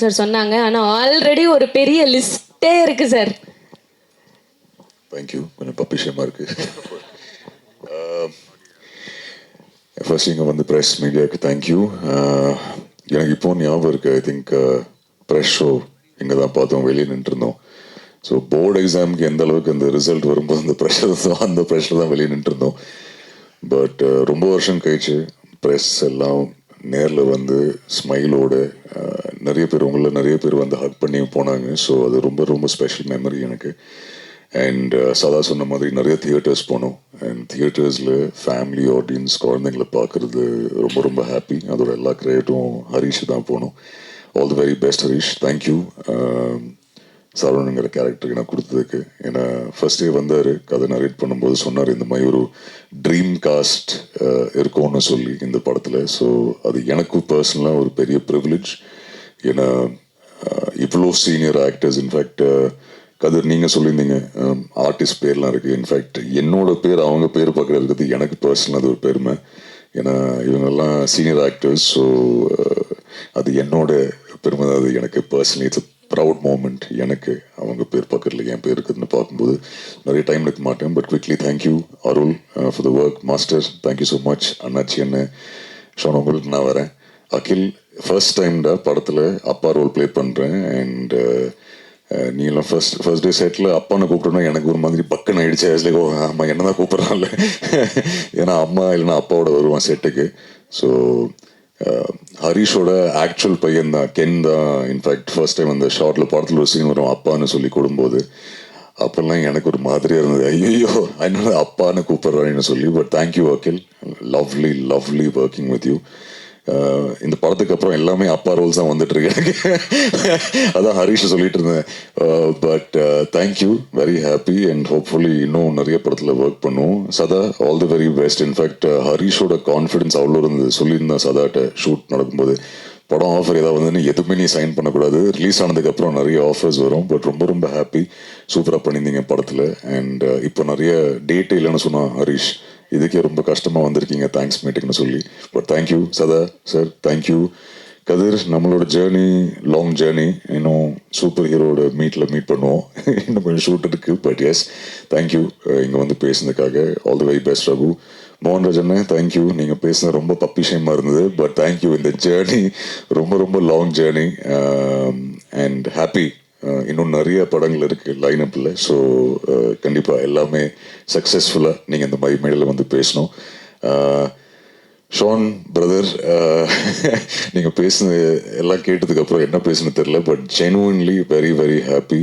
Sir சொன்னாங்க. ஆனால் already ஒரு பெரிய லிஸ்டே இருக்கு சார். தேங்க்யூ. கொஞ்சம் பப்பிஷமாக இருக்கு. ஃபர்ஸ்ட் இங்கே வந்து ப்ரெஸ் மீடியாவுக்கு தேங்க்யூ. எனக்கு இப்போ ஞாபகம் இருக்குது. ஐ திங்க் ப்ரெஸ் ஷோ இங்கே தான் பார்த்தோம், வெளியே நின்றுருந்தோம். ஸோ போர்டு எக்ஸாமுக்கு எந்த அளவுக்கு அந்த ரிசல்ட் வரும்போது அந்த ப்ரெஷர் தான் வெளியே நின்றுருந்தோம். பட் ரொம்ப வருஷம் கழிச்சு ப்ரெஸ் எல்லாம் நேரில் வந்து ஸ்மைலோடு நிறைய பேர் வந்து ஹக் பண்ணி போனாங்க. ஸோ அது ரொம்ப ரொம்ப ஸ்பெஷல் மெமரி எனக்கு. அண்ட் சதா சொன்ன மாதிரி நிறைய தியேட்டர்ஸ் போனோம். அண்ட் தியேட்டர்ஸில் ஃபேமிலி ஆடியன்ஸ் குழந்தைங்களை பார்க்குறது ரொம்ப ரொம்ப ஹாப்பி. அதோட எல்லா கிரெடிட்டும் ஹரிஷ் தான் போனோம். All the very best Harish. Thank you சரவணங்கிற கேரக்டருக்கு நான் கொடுத்ததுக்கு. ஏன்னா ஃபர்ஸ்ட் டே வந்தார், கதை நரேட் பண்ணும்போது சொன்னார் இந்த மாதிரி ஒரு ட்ரீம் காஸ்ட் இருக்கும்னு சொல்லி இந்த படத்தில். ஸோ அது எனக்கு பர்சனலாக ஒரு பெரிய ப்ரிவிலேஜ். ஏன்னா இவ்வளோ சீனியர் ஆக்டர்ஸ், இன்ஃபேக்ட் கதிர் நீங்கள் சொல்லியிருந்தீங்க ஆர்டிஸ்ட் பேர்லாம் இருக்குது. இன்ஃபேக்ட் என்னோட பேர் அவங்க பேர் பார்க்குறது இருக்கிறது எனக்கு பர்சனலாக அது ஒரு பெருமை. ஏன்னா இவங்கெல்லாம் சீனியர் ஆக்டர்ஸ். ஸோ அது என்னோட பெருமை தான். அது எனக்கு பர்சனலி இட்ஸ் ப்ரவுட் மூமெண்ட். எனக்கு அவங்க பேர் பார்க்கறதுல என் பேர் இருக்குதுன்னு பார்க்கும்போது நிறைய டைம் எடுக்க மாட்டேன். But quickly thank you Arul for the work. Master thank you so much. அண்ணாச்சி என்ன ஷோன் உங்களுக்கு நான் வரேன். அகில் ஃபர்ஸ்ட் டைம்டா படத்தில் அப்பா ரோல் ப்ளே பண்ணுறேன். அண்ட் நீலாம் ஃபர்ஸ்ட் டே செட்டில் அப்பான்னு கூப்பிட்டோன்னா எனக்கு ஒரு மாதிரி பக்குன்னு ஆகிடுச்சு. ஆஸ்லேக்கோ அம்மா என்ன தான் கூப்பிட்றான்ல. ஏன்னா அம்மா இல்லைன்னா அப்பாவோட வருவான் செட்டுக்கு. ஸோ ஹரிஷோட ஆக்சுவல் பையன் தான், கென் தான். இன்ஃபேக்ட் ஃபர்ஸ்ட் டைம் அந்த ஷார்ட்டில் படத்தில் ஒரு சீன் வரும் அப்பான்னு சொல்லி கொடுக்கும்போது அப்போல்லாம் எனக்கு ஒரு மாதிரியாக இருந்தது. ஐயோ என்னோட அப்பான்னு கூப்பிட்றான்னு சொல்லி. But thank you Akhil. Lovely working with you. இந்த படத்துக்கு அப்புறம் எல்லாமே அப்பா ரோல்ஸ் தான் வந்துட்டு இருக்கு எனக்கு. அதான் ஹரிஷ் சொல்லிட்டு இருந்தேன். But thank you, very happy. And hopefully இன்னும் நிறைய படத்தில் ஒர்க் பண்ணுவோம். Sadha all the very best. In fact ஹரிஷோட கான்ஃபிடன்ஸ் அவ்வளோ இருந்தது. சொல்லியிருந்தேன் சதாட்ட ஷூட் நடக்கும்போது, படம் ஆஃபர் ஏதாவது வந்து எதுவுமே நீ சைன் பண்ணக்கூடாது, ரிலீஸ் ஆனதுக்கப்புறம் நிறைய ஆஃபர்ஸ் வரும். பட் ரொம்ப ரொம்ப ஹாப்பி, சூப்பராக பண்ணியிருந்தீங்க படத்தில். அண்ட் இப்போ நிறைய டேட்டே இல்லைன்னு சொன்னான் ஹரிஷ். இதுக்கே ரொம்ப கஷ்டமாக வந்திருக்கீங்க தேங்க்ஸ் மீட்டிங்னு சொல்லி. பட் தேங்க்யூ சதா சார், தேங்க்யூ கதிர். நம்மளோட ஜேர்னி லாங் ஜேர்னி. இன்னும் சூப்பர் ஹீரோட மீட் பண்ணுவோம். இன்னும் கொஞ்சம் ஷூட் இருக்குது. பட் எஸ் தேங்க்யூ இங்கே வந்து பேசுனதுக்காக. All the very best Raghu. Mohanraj thank you. நீங்கள் பேசுனது ரொம்ப பப்பிஷயமாக இருந்தது. But thank you. இந்த ஜேர்னி ரொம்ப ரொம்ப லாங் ஜேர்னி. And happy. இன்னும் நிறைய படங்கள் இருக்குது லைனப்பில். ஸோ கண்டிப்பாக எல்லாமே சக்ஸஸ்ஃபுல்லாக நீங்கள் இந்த மாதிரி மேடையில் வந்து பேசணும். ஷான் பிரதர், நீங்கள் பேசுனது எல்லாம் கேட்டதுக்கப்புறம் என்ன பேசுன்னு தெரில. But genuinely very very happy.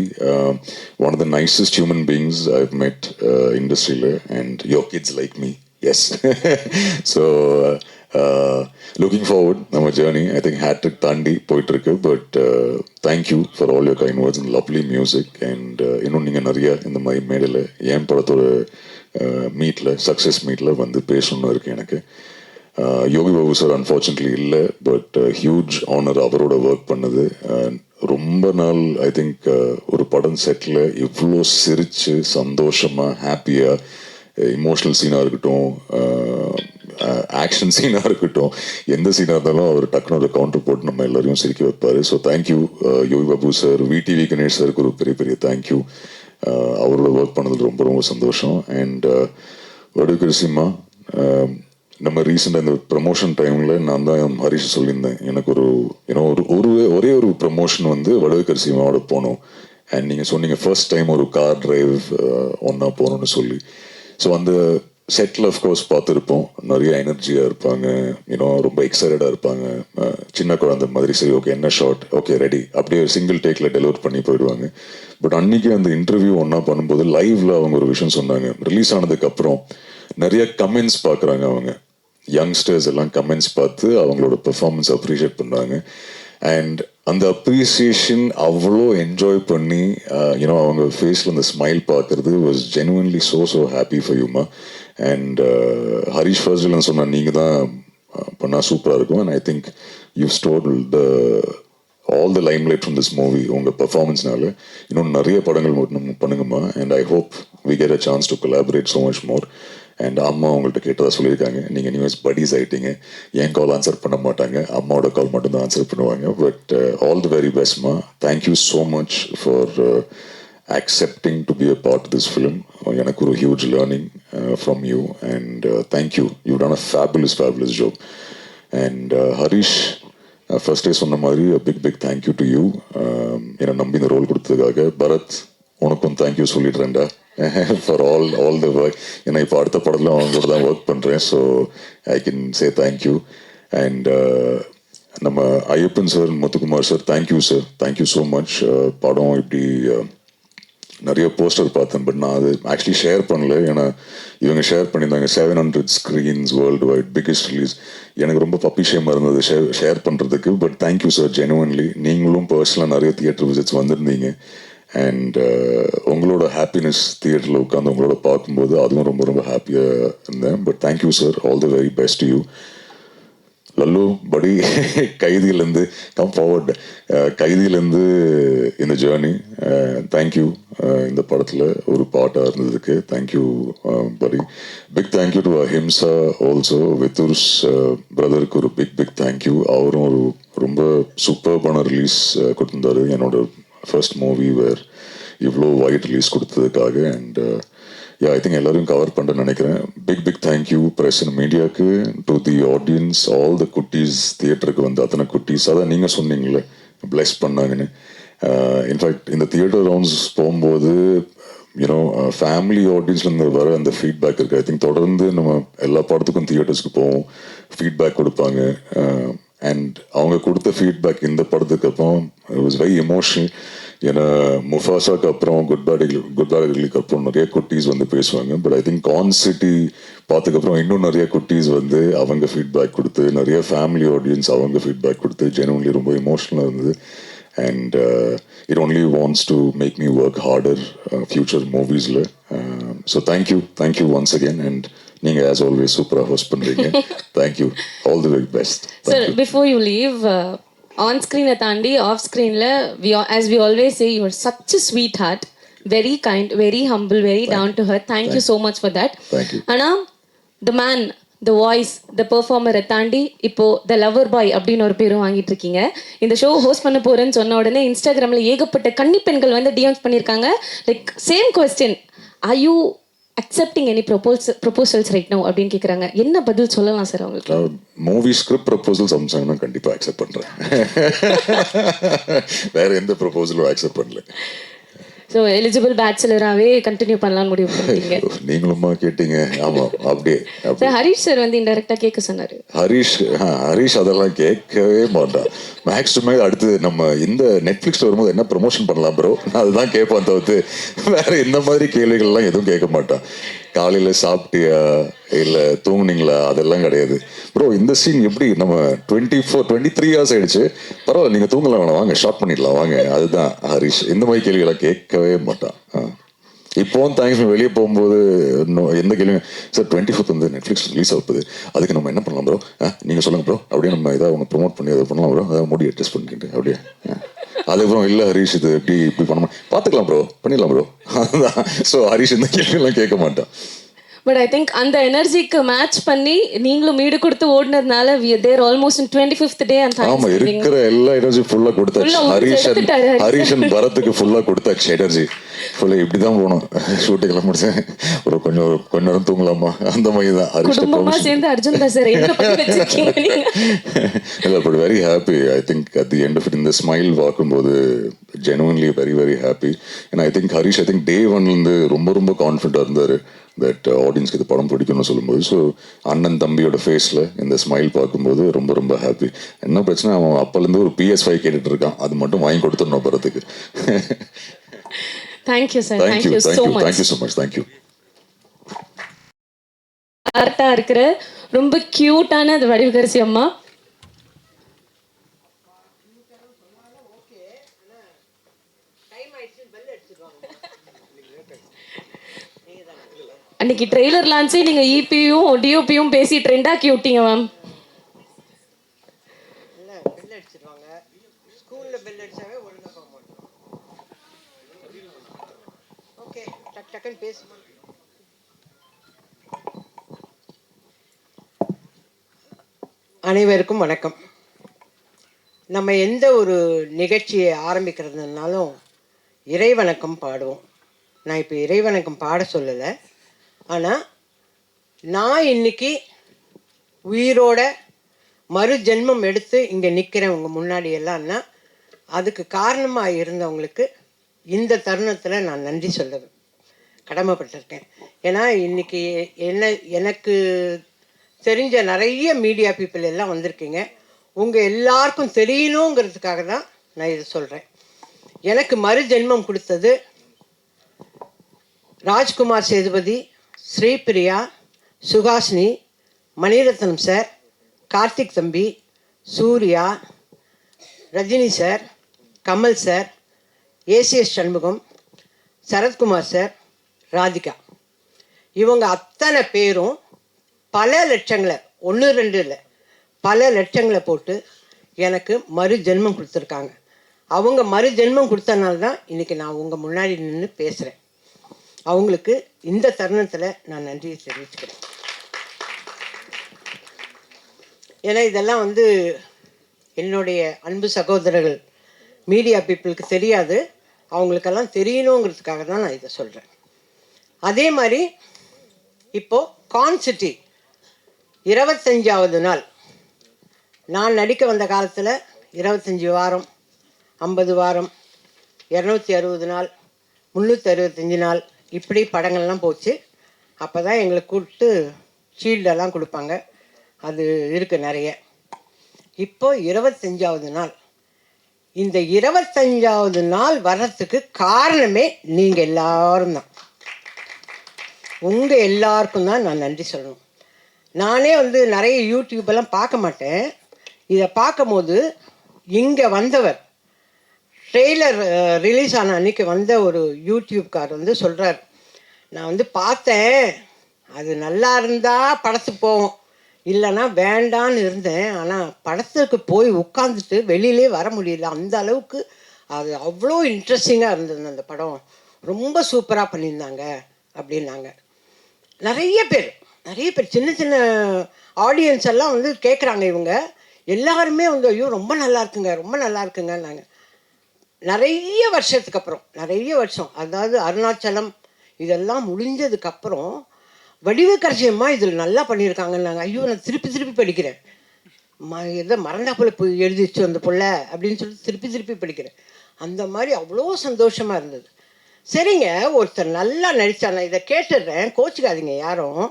One of the nicest human beings I have met இண்டஸ்ட்ரியில். And your kids like me. Yes. So looking forward நம்ம ஜேர்னி. ஐ திங்க் ஹேட்ரிக் தாண்டி போயிட்டுருக்கு. But thank you for all your kind words and lovely music. And இன்னும் நீங்கள் நிறைய இந்த மாதிரி மேடையில் என் படத்தோட மீட்டில் சக்ஸஸ் மீட்டில் வந்து பேசணுன்னு இருக்குது எனக்கு. யோகி பாபு சார் அன்ஃபார்ச்சுனேட்லி இல்லை. பட் ஹியூஜ் ஆனர் அவரோட ஒர்க் பண்ணது. ரொம்ப நாள் ஐ திங்க் ஒரு படம் செட்டில் இவ்வளோ சிரித்து சந்தோஷமாக ஹாப்பியாக இமோஷ்னல் சீனாக இருக்கட்டும், ஆக்ஷன் சீனாக இருக்கட்டும், எந்த சீனாக இருந்தாலும் அவர் டக்குனு ஒரு கவுண்டர் போட்டு நம்ம எல்லாரையும் சிரிக்க வைப்பார். So thank you Yogi Babu sir. VTV Ganesh சாருக்கு ஒரு பெரிய பெரிய தேங்க்யூ. அவரோட ஒர்க் பண்ணது ரொம்ப ரொம்ப சந்தோஷம். அண்ட் வடுகர் சிம்மா, நம்ம ரீசெண்டாக இந்த ப்ரமோஷன் டைமில் நான் தான் ஹரிஷ் சொல்லியிருந்தேன், எனக்கு ஒரே ஒரு ப்ரமோஷன் வந்து வடுகர் சிம்மாவோட போனோம். அண்ட் நீங்கள் சொன்னீங்க ஃபர்ஸ்ட் டைம் ஒரு கார் டிரைவ் ஒன்றா போகணுன்னு சொல்லி. ஸோ அந்த செட்டில் அஃப்கோர்ஸ் பார்த்துருப்போம், நிறைய எனர்ஜியாக இருப்பாங்க, ரொம்ப எக்ஸைட்டடாக இருப்பாங்க. சின்ன குழந்தை மாதிரி, சரி ஓகே என்ன ஷார்ட், ஓகே ரெடி, அப்படியே சிங்கிள் டேக்கில் டெலிவர் பண்ணி போயிடுவாங்க. பட் அன்றைக்கி அந்த இன்டர்வியூ ஒன்றா பண்ணும்போது லைவில் அவங்க ஒரு விஷயம் சொன்னாங்க. ரிலீஸ் ஆனதுக்கப்புறம் நிறைய கமெண்ட்ஸ் பார்க்குறாங்க அவங்க. யங்ஸ்டர்ஸ் எல்லாம் கமெண்ட்ஸ் பார்த்து அவங்களோட பெர்ஃபார்மன்ஸ் அப்ரிஷியேட் பண்ணுறாங்க. அண்ட் அந்த அப்ரிசியேஷன் அவ்வளோ என்ஜாய் பண்ணி அவங்க ஃபேஸில் அந்த ஸ்மைல் பார்க்குறது was genuinely so happy for யூமா. அண்ட் ஹரிஷ் ஃபர்ஸ்ட்ல சொன்னால் நீங்கள் தான் பண்ணால் சூப்பராக இருக்கும். And I think you stole all the limelight from this movie. உங்கள் பர்ஃபார்மன்ஸ்னால இன்னும் நிறைய படங்கள் மட்டும் பண்ணுங்கம்மா. And I hope we get a chance to collaborate so much more. And அம்மா அவங்கள்ட்ட கேட்டதாக சொல்லியிருக்காங்க, நீங்கள் நியூஸ் படிஸ் ஆகிட்டீங்க, என் கால் ஆன்சர் பண்ண மாட்டாங்க, அம்மாவோட கால் மட்டும்தான் ஆன்சர் பண்ணுவாங்க. பட் ஆல் தி வெரி பெஸ்ட்மா. Thank you so much for accepting to be a part of this film. எனக்கு ஒரு huge learning from you, and thank you. You've done a fabulous job. And Harish, first day சொன்ன மாதிரி a big thank you to you. என்னை நம்பி இந்த role கொடுத்ததுக்காக. பரத், உனக்கும் thank you சொல்லிடுறேன்டா for all the work. ஏன்னா இப்போ அடுத்த படத்தில் அவங்க கூட தான் ஒர்க் பண்ணுறேன், so I can say thank you. And நம்ம Ayyappan sir, Muthukumar sir, thank you so much. படம் இப்படி நிறைய போஸ்டர் பார்த்தேன், பட் நான் அது ஆக்சுவலி ஷேர் பண்ணல. ஏன்னா இவங்க ஷேர் பண்ணியிருந்தாங்க 700 screens world wide, biggest release. எனக்கு ரொம்ப பப்பிஷேமாக இருந்தது ஷேர் பண்ணுறதுக்கு. But thank you sir, genuinely. நீங்களும் பர்சனலாக நிறைய தியேட்டர் விசிட்ஸ் வந்திருந்தீங்க. அண்ட் உங்களோட ஹாப்பினஸ் தியேட்டரில் உட்காந்து உங்களோட பார்க்கும்போது அதுவும் ரொம்ப ஹாப்பியாக இருந்தேன். But thank you sir, all the very best you. Lalu படி, கைதியிலேருந்து கம் ஃபார்வர்ட், கைதியிலேருந்து இந்த ஜேர்னி. தேங்க்யூ இந்த படத்தில் ஒரு பாட்டாக இருந்ததுக்கு. Thank you buddy. Big thank you to Ahimsa also. வித்துர்ஸ் பிரதருக்கு ஒரு பிக் தேங்க்யூ. அவரும் ஒரு ரொம்ப சூப்பர்பான ரிலீஸ் கொடுத்துருந்தாரு. என்னோட ஃபர்ஸ்ட் மூவி வேர் இவ்வளோ வைட் ரிலீஸ் கொடுத்ததுக்காக. அண்ட் ஐ திங்க் எல்லாரும் கவர் பண்ணுறேன்னு நினைக்கிறேன். பிக் தேங்க்யூ ப்ரெஸ் அண்ட் மீடியாவுக்கு, to the audience, all the குட்டீஸ், தியேட்டருக்கு வந்து அத்தனை குட்டீஸ். அதான் நீங்கள் சொன்னீங்களே பிளெஸ் பண்ணாங்கன்னு. இன்ஃபேக்ட் இந்த தியேட்டர் ரவுண்ட்ஸ் போகும்போது யூனோ ஃபேமிலி ஆடியன்ஸ்லேருந்து வர அந்த ஃபீட்பேக் இருக்குது. ஐ திங்க் தொடர்ந்து நம்ம எல்லா படத்துக்கும் தியேட்டர்ஸ்க்கு போவோம், ஃபீட்பேக் கொடுப்பாங்க. அண்ட் அவங்க கொடுத்த ஃபீட்பேக் இந்த படத்துக்கு அப்புறம் இட் வாஸ் வெரி எமோஷனல். ஏன்னா முஃபாசாக்கு அப்புறம் குட் பேட் அக்லிக்கு அப்புறம் நிறைய குட்டீஸ் வந்து பேசுவாங்க. பட் ஐ திங்க் கான் சிட்டி பார்த்ததுக்கப்புறம் இன்னும் நிறைய குட்டீஸ் வந்து அவங்க ஃபீட்பேக் கொடுத்து, நிறைய ஃபேமிலி ஆடியன்ஸ் அவங்க ஃபீட்பேக் கொடுத்து, ஜெனுவன்லி ரொம்ப எமோஷனலாக இருந்தது. And it only wants to make me work harder future மூவிஸில். So thank you once again. And நீங்கள் ஆஸ் ஆல்வேஸ் சூப்பராக ஹோஸ்ட் பண்ணுறீங்க. Thank you, all the very best. Sir, before you leave, on ஸ்க்ரீனை தாண்டி ஆஃப் ஸ்க்ரீனில் as we always say, you are such a sweetheart, very kind, very humble, very down to earth. Thank you so much for that. ஆனால் the man, the voice, the performer தாண்டி இப்போ the lover boy அப்படின்னு ஒரு பேரும் வாங்கிட்டு இருக்கீங்க. இந்த show host பண்ண போறேன்னு சொன்ன உடனே இன்ஸ்டாகிராமில் ஏகப்பட்ட கன்னி பெண்கள் வந்து டிஎம்ஸ் பண்ணியிருக்காங்க. Like same question, are you accepting any proposals right now அப்படின்னு கேட்குறாங்க. என்ன பதில் சொல்லலாம் சார் அவங்களுக்கு? மூவி ஸ்கிரிப்ட் ப்ரப்போசல்ஸ் அம்சாங்கன்னா கண்டிப்பாக அக்செப்ட் பண்ணுறேன். வேற எந்த ப்ரப்போசலும் அக்செப்ட் பண்ணல. ஸோ எலிஜிபிள் பேச்சுலராகவே கண்டினியூ பண்ணலாம்னு முடிவு பண்ணிட்டீங்க. நீங்களுமா கேட்டீங்க? ஆமாம், அப்படியே. சார், ஹரிஷ் சார் வந்து இன்டெரக்டாக கேட்க சொன்னார். ஹரிஷ் அதெல்லாம் கேட்கவே மாட்டான். மேக்ஸ் டு மேக்ஸ் அடுத்து நம்ம இந்த நெட்ஃப்ளிக்ஸில் வரும்போது என்ன ப்ரொமோஷன் பண்ணலாம் ப்ரோ, நான் அதுதான் கேட்பான் தவிர்த்து வேற இந்த மாதிரி கேள்விகள்லாம் எதுவும் கேட்க மாட்டான். காலையில் சாப்பிட்டியா இல்லை தூங்குனீங்களா அதெல்லாம் கிடையாது. ப்ரோ இந்த சீன் எப்படி, நம்ம 23 ஹவர்ஸ் ஆயிடுச்சு, பரவாயில்ல நீங்கள் தூங்கலாம், வேணாம் வாங்க ஷார்ட் பண்ணிடலாம் வாங்க. அதுதான் ஹரிஷ். இந்த மாதிரி கேள்விகளாம் கேட்கவே மாட்டான். இப்போவும் தேங்க்ஸ் வெளியே போகும்போது எந்த கேள்வியும், சார் 24th வந்து நெட்ஃப்ளிக்ஸ் ரிலீஸ் ஆகுது, அதுக்கு நம்ம என்ன பண்ணலாம் ப்ரோ, நீங்கள் சொல்லுங்கள் ப்ரோ, அப்படியே நம்ம ஏதாவது அவங்க ப்ரொமோட் பண்ணி அதை பண்ணலாம் ப்ரோ, அதை முடி அட்ஜஸ்ட் பண்ணிக்கிட்டு அப்படியே. அதுக்கப்புறம் இல்லை ஹரிஷ் இது இப்படி பண்ண பார்த்துக்கலாம் ப்ரோ, பண்ணிடலாம் ப்ரோ. அதுதான். ஸோ ஹரிஷ் இந்த கேள்வியெல்லாம் கேட்க மாட்டான். பட் ஐ திங்க் அந்த எனர்ஜிக்கு மேட்ச் பண்ணி நீங்களும் மீடு கொடுத்து ஓடுனதுனால we are there almost in 25th day and ஆமா, இருக்கிற எல்லா எனர்ஜி ஃபுல்லா கொடுத்தாச்சு. ஹரிஷன் பரத்துக்கு ஃபுல்லா கொடுத்தாச்சு எனர்ஜி ஃபுல்லா. இப்படிதான் போனோம் ஷூட்டிங் எல்லாம் முடிச்சேன். ஒரு கொஞ்ச நேரம் தூங்கலாமா அந்த மாதிரி தான். குடும்பமா சேர்ந்து அர்ஜுன் தாஸ் சார் என்ன பண்ணி வச்சிருக்கீங்க நீங்க? இல்ல, but very happy. I think at the end of it இந்த ஸ்மைல் பார்க்கும்போது ஜெனுவன்லி வெரி ஹாப்பி. ஏன்னா ஐ திங்க் ஹரிஷ் டே 1லேருந்து ரொம்ப கான்ஃபிடென்ட்டாக இருந்தார் தட் ஆடியன்ஸ்க்கு இது படம் பிடிக்கும்னு சொல்லும்போது. ஸோ அண்ணன் தம்பியோட ஃபேஸில் இந்த ஸ்மைல் பார்க்கும்போது ரொம்ப ஹாப்பி. என்ன பிரச்சனை, அவன் அப்போலேருந்து ஒரு PS5 கேட்டுட்டு இருக்கான், அது மட்டும் வாங்கி கொடுத்துடணும் படத்துக்கு. Thank you sir, thank you so much. Thank you. ஆர்ட்டா இருக்கிற ரொம்ப கியூட்டான அது வடிவகரிசி அம்மா. அன்னைக்கு ட்ரெய்லர் லான்ச்சே நீங்க இபியும் டிஓபியும் பேசி ட்ரெண்டாக்கி விட்டீங்க மேம். பெல் அடிச்சிருவாங்க ஸ்கூல்ல, பெல் அடிச்சாவே ஒழுங்கா போக மாட்டோம். ஓகே, டக்குன்னு பேசு. அனைவருக்கும் வணக்கம். நம்ம எந்த ஒரு நிகழ்ச்சியை ஆரம்பிக்கிறதுனாலும் இறைவணக்கம் பாடுவோம். நான் இப்போ இறைவணக்கம் பாட சொல்லலை. ஆனால் நான் இன்னைக்கு உயிரோட மறு ஜென்மம் எடுத்து இங்கே நிற்கிறேன் உங்கள் முன்னாடி எல்லாம்னா அதுக்கு காரணமாக இருந்தவங்களுக்கு இந்த தருணத்தில் நான் நன்றி சொல்ல கடமைப்பட்டிருக்கேன். ஏன்னா இன்னைக்கு எனக்கு தெரிஞ்ச நிறைய மீடியா பீப்புள் எல்லாம் வந்திருக்கீங்க. உங்கள் எல்லாருக்கும் தெரியணுங்கிறதுக்காக தான் நான் இதை சொல்கிறேன். எனக்கு மறு ஜென்மம் கொடுத்தது ராஜ்குமார் சேதுபதி, ஸ்ரீபிரியா, சுகாசினி, மணிரத்னம் சார், கார்த்திக் தம்பி, Surya, Rajini sir, Kamal sir, ACS Shanmugam, Sarathkumar sir, Radhika. இவங்க அத்தனை பேரும் பல லட்சங்களை, 1-2 இல்லை, பல லட்சங்களை போட்டு எனக்கு மறு ஜென்மம் கொடுத்துருக்காங்க. அவங்க மறு ஜென்மம் கொடுத்தனால தான் இன்றைக்கி நான் உங்கள் முன்னாடி நின்று பேசுகிறேன். அவங்களுக்கு இந்த தருணத்தில் நான் நன்றியை தெரிவிச்சுக்கிறேன். ஏன்னா இதெல்லாம் என்னுடைய அன்பு சகோதரர்கள் மீடியா பீப்புளுக்கு தெரியாது. அவங்களுக்கெல்லாம் தெரியணுங்கிறதுக்காக தான் நான் இதை சொல்கிறேன். அதே மாதிரி இப்போது கான்சிட்டி 25வது நாள். நான் நடிக்க வந்த காலத்தில் 25 வாரம், 50 வாரம், 260 நாள், 365 நாள் இப்படி படங்கள்லாம் போச்சு. அப்போ தான் எங்களுக்கு கூப்பிட்டு ஷீல்டெல்லாம் கொடுப்பாங்க. அது இருக்குது நிறைய. இப்போ 25வது நாள். இந்த 25வது நாள் வர்றதுக்கு காரணமே நீங்கள் எல்லாரும் தான். உங்கள் எல்லாருக்கும் தான் நான் நன்றி சொல்லணும். நானே நிறைய யூடியூப்பெல்லாம் பார்க்க மாட்டேன். இதை பார்க்கும்போது இங்கே வந்தவர் ட்ரெய்லர் ரிலீஸ் ஆன அன்றைக்கி வந்த ஒரு யூடியூப்கார் சொல்கிறார், நான் பார்த்தேன், அது நல்லா இருந்தால் படத்துக்கு போவோம், இல்லைன்னா வேண்டான்னு இருந்தேன். ஆனால் படத்துக்கு போய் உட்காந்துட்டு வெளியிலே வர முடியல. அந்த அளவுக்கு அது அவ்வளோ இன்ட்ரெஸ்டிங்காக இருந்தது. அந்த படம் ரொம்ப சூப்பராக பண்ணியிருந்தாங்க அப்படின்னாங்க. நிறைய பேர் சின்ன சின்ன ஆடியன்ஸ் எல்லாம் கேட்குறாங்க. இவங்க எல்லாருமே ஐயோ ரொம்ப நல்லா இருக்குங்க, ரொம்ப நல்லா இருக்குங்கன்னாங்க. நிறைய வருஷத்துக்கு அப்புறம், நிறைய வருஷம், அதாவது அருணாச்சலம் இதெல்லாம் முடிஞ்சதுக்கப்புறம் வடிவக்கரசியம்மா இதில் நல்லா பண்ணியிருக்காங்கன்னாங்க. ஐயோ நான் திருப்பி படிக்கிறேன். எதை மறந்தா போல எழுதிச்சு அந்த பிள்ளை அப்படின்னு சொல்லி திருப்பி படிக்கிறேன். அந்த மாதிரி அவ்வளோ சந்தோஷமாக இருந்தது. சரிங்க, ஒருத்தர் நல்லா நடித்தா, நான் இதை கேட்டுடுறேன், கோச்சிக்காதீங்க யாரும்.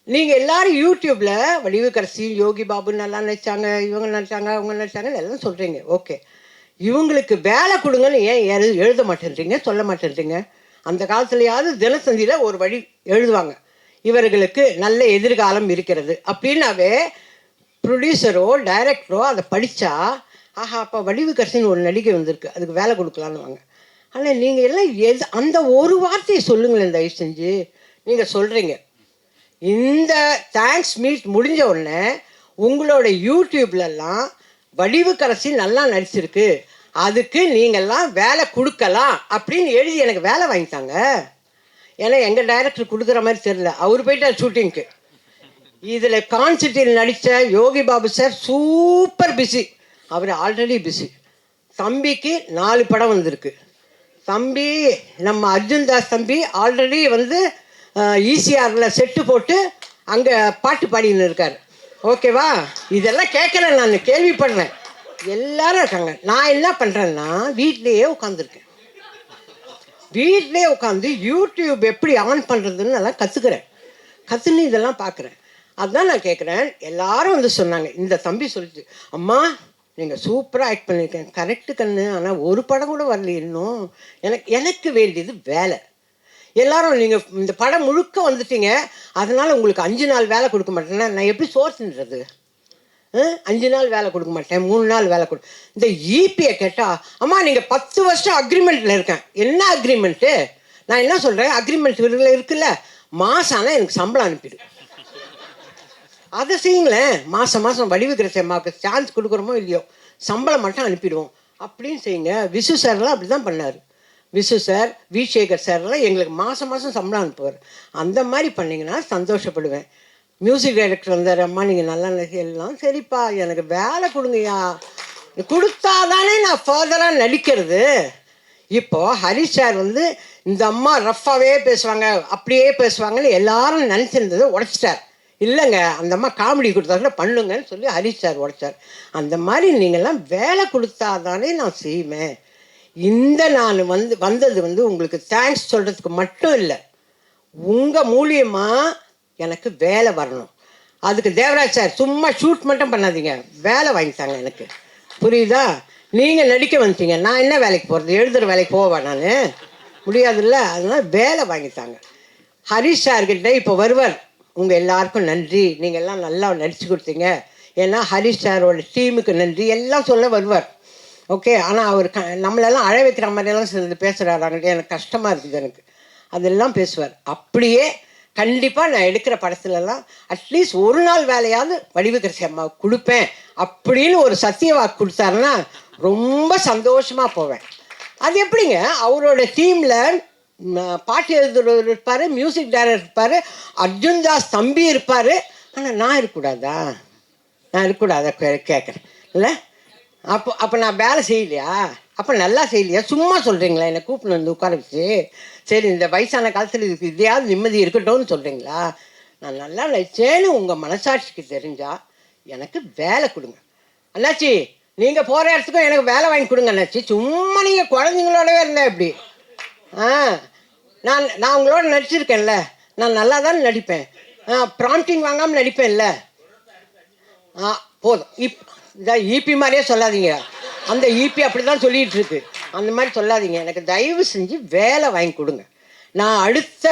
நீங்கள் எல்லோரும் யூடியூப்பில் வடிவக்கரசி, யோகி பாபு நல்லா நடித்தாங்க, இவங்க நடித்தாங்க, அவங்க நடித்தாங்கன்னு எல்லாம் சொல்கிறீங்க. ஓகே, இவங்களுக்கு வேலை கொடுங்கன்னு ஏன் எழுத மாட்டேன்றீங்க, சொல்ல மாட்டேன்றீங்க? அந்த காலத்துலையாவது தினத்தந்தியில் ஒரு வழி எழுதுவாங்க, இவர்களுக்கு நல்ல எதிர்காலம் இருக்கிறது அப்படின்னாவே ப்ரொடியூசரோ டைரக்டரோ அதை படித்தா, ஆஹா அப்போ வடிவக்கரசின்னு ஒரு நடிகை வந்திருக்கு, அதுக்கு வேலை கொடுக்கலான்னு வாங்க. ஆனால் நீங்கள் எல்லாம் அந்த ஒரு வார்த்தையை சொல்லுங்களேன் தயவு செஞ்சு. நீங்கள் சொல்கிறீங்க இந்த தேங்க்ஸ் மீட் முடிஞ்ச உடனே உங்களோட யூடியூப்லலாம் வடிவக்கரசி நல்லா நடிச்சிருக்கு, அதுக்கு நீங்கள்லாம் வேலை கொடுக்கலாம் அப்படின்னு எழுதி எனக்கு வேலை வாங்கித்தாங்க. ஏன்னா எங்கள் டைரக்டர் கொடுக்குற மாதிரி தெரியல, அவர் போயிட்டார் ஷூட்டிங்க்கு. இதில் கான்சிட்டியில் நடித்த Yogi Babu sir super busy, அவர் ஆல்ரெடி பிஸி. தம்பிக்கு 4 படம் வந்திருக்கு. தம்பி நம்ம அர்ஜுன் தாஸ் தம்பி ஆல்ரெடி ஈசிஆரில் செட்டு போட்டு அங்கே பாட்டு பாடின்னு இருக்கார். ஓகேவா? இதெல்லாம் கேட்குறேன், நான் கேள்விப்படுறேன், எல்லாரும் இருக்காங்க. நான் என்ன பண்ணுறேன்னா வீட்லேயே உட்காந்துருக்கேன். வீட்லேயே உட்காந்து யூடியூப் எப்படி ஆன் பண்ணுறதுன்னு நல்லா கற்றுன்னு இதெல்லாம் பார்க்குறேன். அதுதான் நான் கேட்குறேன். எல்லாரும் சொன்னாங்க, இந்த தம்பி சொல்லிச்சு, அம்மா நீங்கள் சூப்பராக ஆக்ட் பண்ணியிருக்கேன். கரெக்டு கண்ணு, ஆனால் ஒரு படம் கூட வரல இன்னும். எனக்கு வேண்டியது வேலை. எல்லாரும் நீங்கள் இந்த படம் முழுக்க வந்துட்டீங்க, அதனால் உங்களுக்கு 5 நாள் வேலை கொடுக்க மாட்டேன்னா நான் எப்படி சோர்ஸ்ன்றது? 5 நாள் வேலை கொடுக்க மாட்டேன், 3 நாள் வேலை இந்த ஈபியை கேட்டால், அம்மா நீங்கள் 10 வருஷம் அக்ரிமெண்ட்டில் இருக்கேன். என்ன அக்ரிமெண்ட்டு? நான் என்ன சொல்கிறேன், அக்ரிமெண்ட் இருக்குல்ல, மாதம் ஆனால் எனக்கு சம்பளம் அனுப்பிடு. அதை செய்யுங்களேன். மாதம் வடிவக்கரசி அம்மாவுக்கு சான்ஸ் கொடுக்குறோமோ இல்லையோ, சம்பளம் மட்டும் அனுப்பிடுவோம் அப்படின்னு செய்யுங்க. விசு சார்லாம் அப்படி தான் பண்ணார். விசு சார், வி சேகர் சார்லாம் எங்களுக்கு மாதம் சம்பளம் அனுப்புவார். அந்த மாதிரி பண்ணிங்கன்னா சந்தோஷப்படுவேன். மியூசிக் டைரக்டர் வந்தார், அம்மா நீங்கள் நல்லா எல்லாம் சரிப்பா எனக்கு வேலை கொடுங்கய்யா, கொடுத்தா தானே நான் ஃபர்தராக நடிக்கிறது. இப்போது ஹரிஷ் சார் வந்து இந்த அம்மா ரஃப்பாகவே பேசுவாங்க அப்படியே பேசுவாங்கன்னு எல்லாரும் நினச்சிருந்ததை உடச்சிட்டார். இல்லைங்க, அந்த அம்மா காமெடி கொடுத்தாருல பண்ணுங்கன்னு சொல்லி ஹரிஷ் சார் உடைச்சார். அந்த மாதிரி நீங்கள்லாம் வேலை கொடுத்தா தானே நான் செய்வேன். நான் வந்தது வந்து உங்களுக்கு தேங்க்ஸ் சொல்கிறதுக்கு மட்டும் இல்லை, உங்கள் மூலியமாக எனக்கு வேலை வரணும். அதுக்கு தேவராஜ் சார் சும்மா ஷூட் மட்டும் பண்ணாதீங்க, வேலை வாங்கித்தாங்க எனக்கு, புரியுதா? நீங்கள் நடிக்க வந்துட்டீங்க, நான் என்ன வேலைக்கு போகிறது? எழுதுகிற வேலைக்கு போவேன் நான், முடியாதுல்ல. அதனால் வேலை வாங்கித்தாங்க. ஹரிஷ் சார்கிட்ட இப்போ வருவார், உங்கள் எல்லாருக்கும் நன்றி, நீங்கள் எல்லாம் நல்லா நடித்து கொடுத்தீங்க, ஏன்னா ஹரிஷ் சாரோட டீமுக்கு நன்றி எல்லாம் சொல்ல வருவார். ஓகே, ஆனால் அவர் நம்மளெல்லாம் அழ வைக்கிற மாதிரியெல்லாம் சிலது பேசுகிறாராங்க, எனக்கு கஷ்டமாக இருக்குது எனக்கு. அதெல்லாம் பேசுவார். அப்படியே கண்டிப்பாக நான் எடுக்கிற படத்துலலாம் அட்லீஸ்ட் ஒரு நாள் வேலையாவது வடிவுக்கரசி அம்மாவுக்கு கொடுப்பேன் அப்படின்னு ஒரு சத்திய வாக்கு கொடுத்தாருன்னா ரொம்ப சந்தோஷமாக போவேன். அது எப்படிங்க, அவரோட டீமில் பாட்டு எழுதுறவர் இருப்பார், மியூசிக் டைரக்டர் இருப்பார், அர்ஜுன் தாஸ் தம்பி இருப்பார், ஆனால் நான் இருக்கக்கூடாதா? நான் இருக்கக்கூடாதா கேட்குறேன் இல்லை? அப்போ நான் வேலை செய்யலையா? அப்போ நல்லா செய்யலையா? சும்மா சொல்கிறீங்களா? என்னை கூப்பிட்டு வந்து உட்கார வச்சு, சரி இந்த வயசான காலத்தில் இதுக்கு இதையாவது நிம்மதி இருக்கட்டும்னு சொல்கிறீங்களா? நான் நல்லா நடிச்சேன்னு உங்கள் மனசாட்சிக்கு தெரிஞ்சால் எனக்கு வேலை கொடுங்க அண்ணாச்சி. நீங்கள் போகிற இடத்துக்கும் எனக்கு வேலை வாங்கி கொடுங்க அண்ணாச்சி. சும்மா நீங்கள் குழந்தைங்களோடவே இருந்தேன் இப்படி. நான் உங்களோட நடிச்சிருக்கேன்ல, நான் நல்லா தான் நடிப்பேன், ப்ராம்ப்டிங் வாங்காமல் நடிப்பேன்ல. போதும். இந்த ஈபி மாதிரியே சொல்லாதீங்க, அந்த ஈபி அப்படி தான் சொல்லிகிட்டு இருக்கு, அந்த மாதிரி சொல்லாதீங்க. எனக்கு தயவு செஞ்சு வேலை வாங்கி கொடுங்க. நான் அடுத்த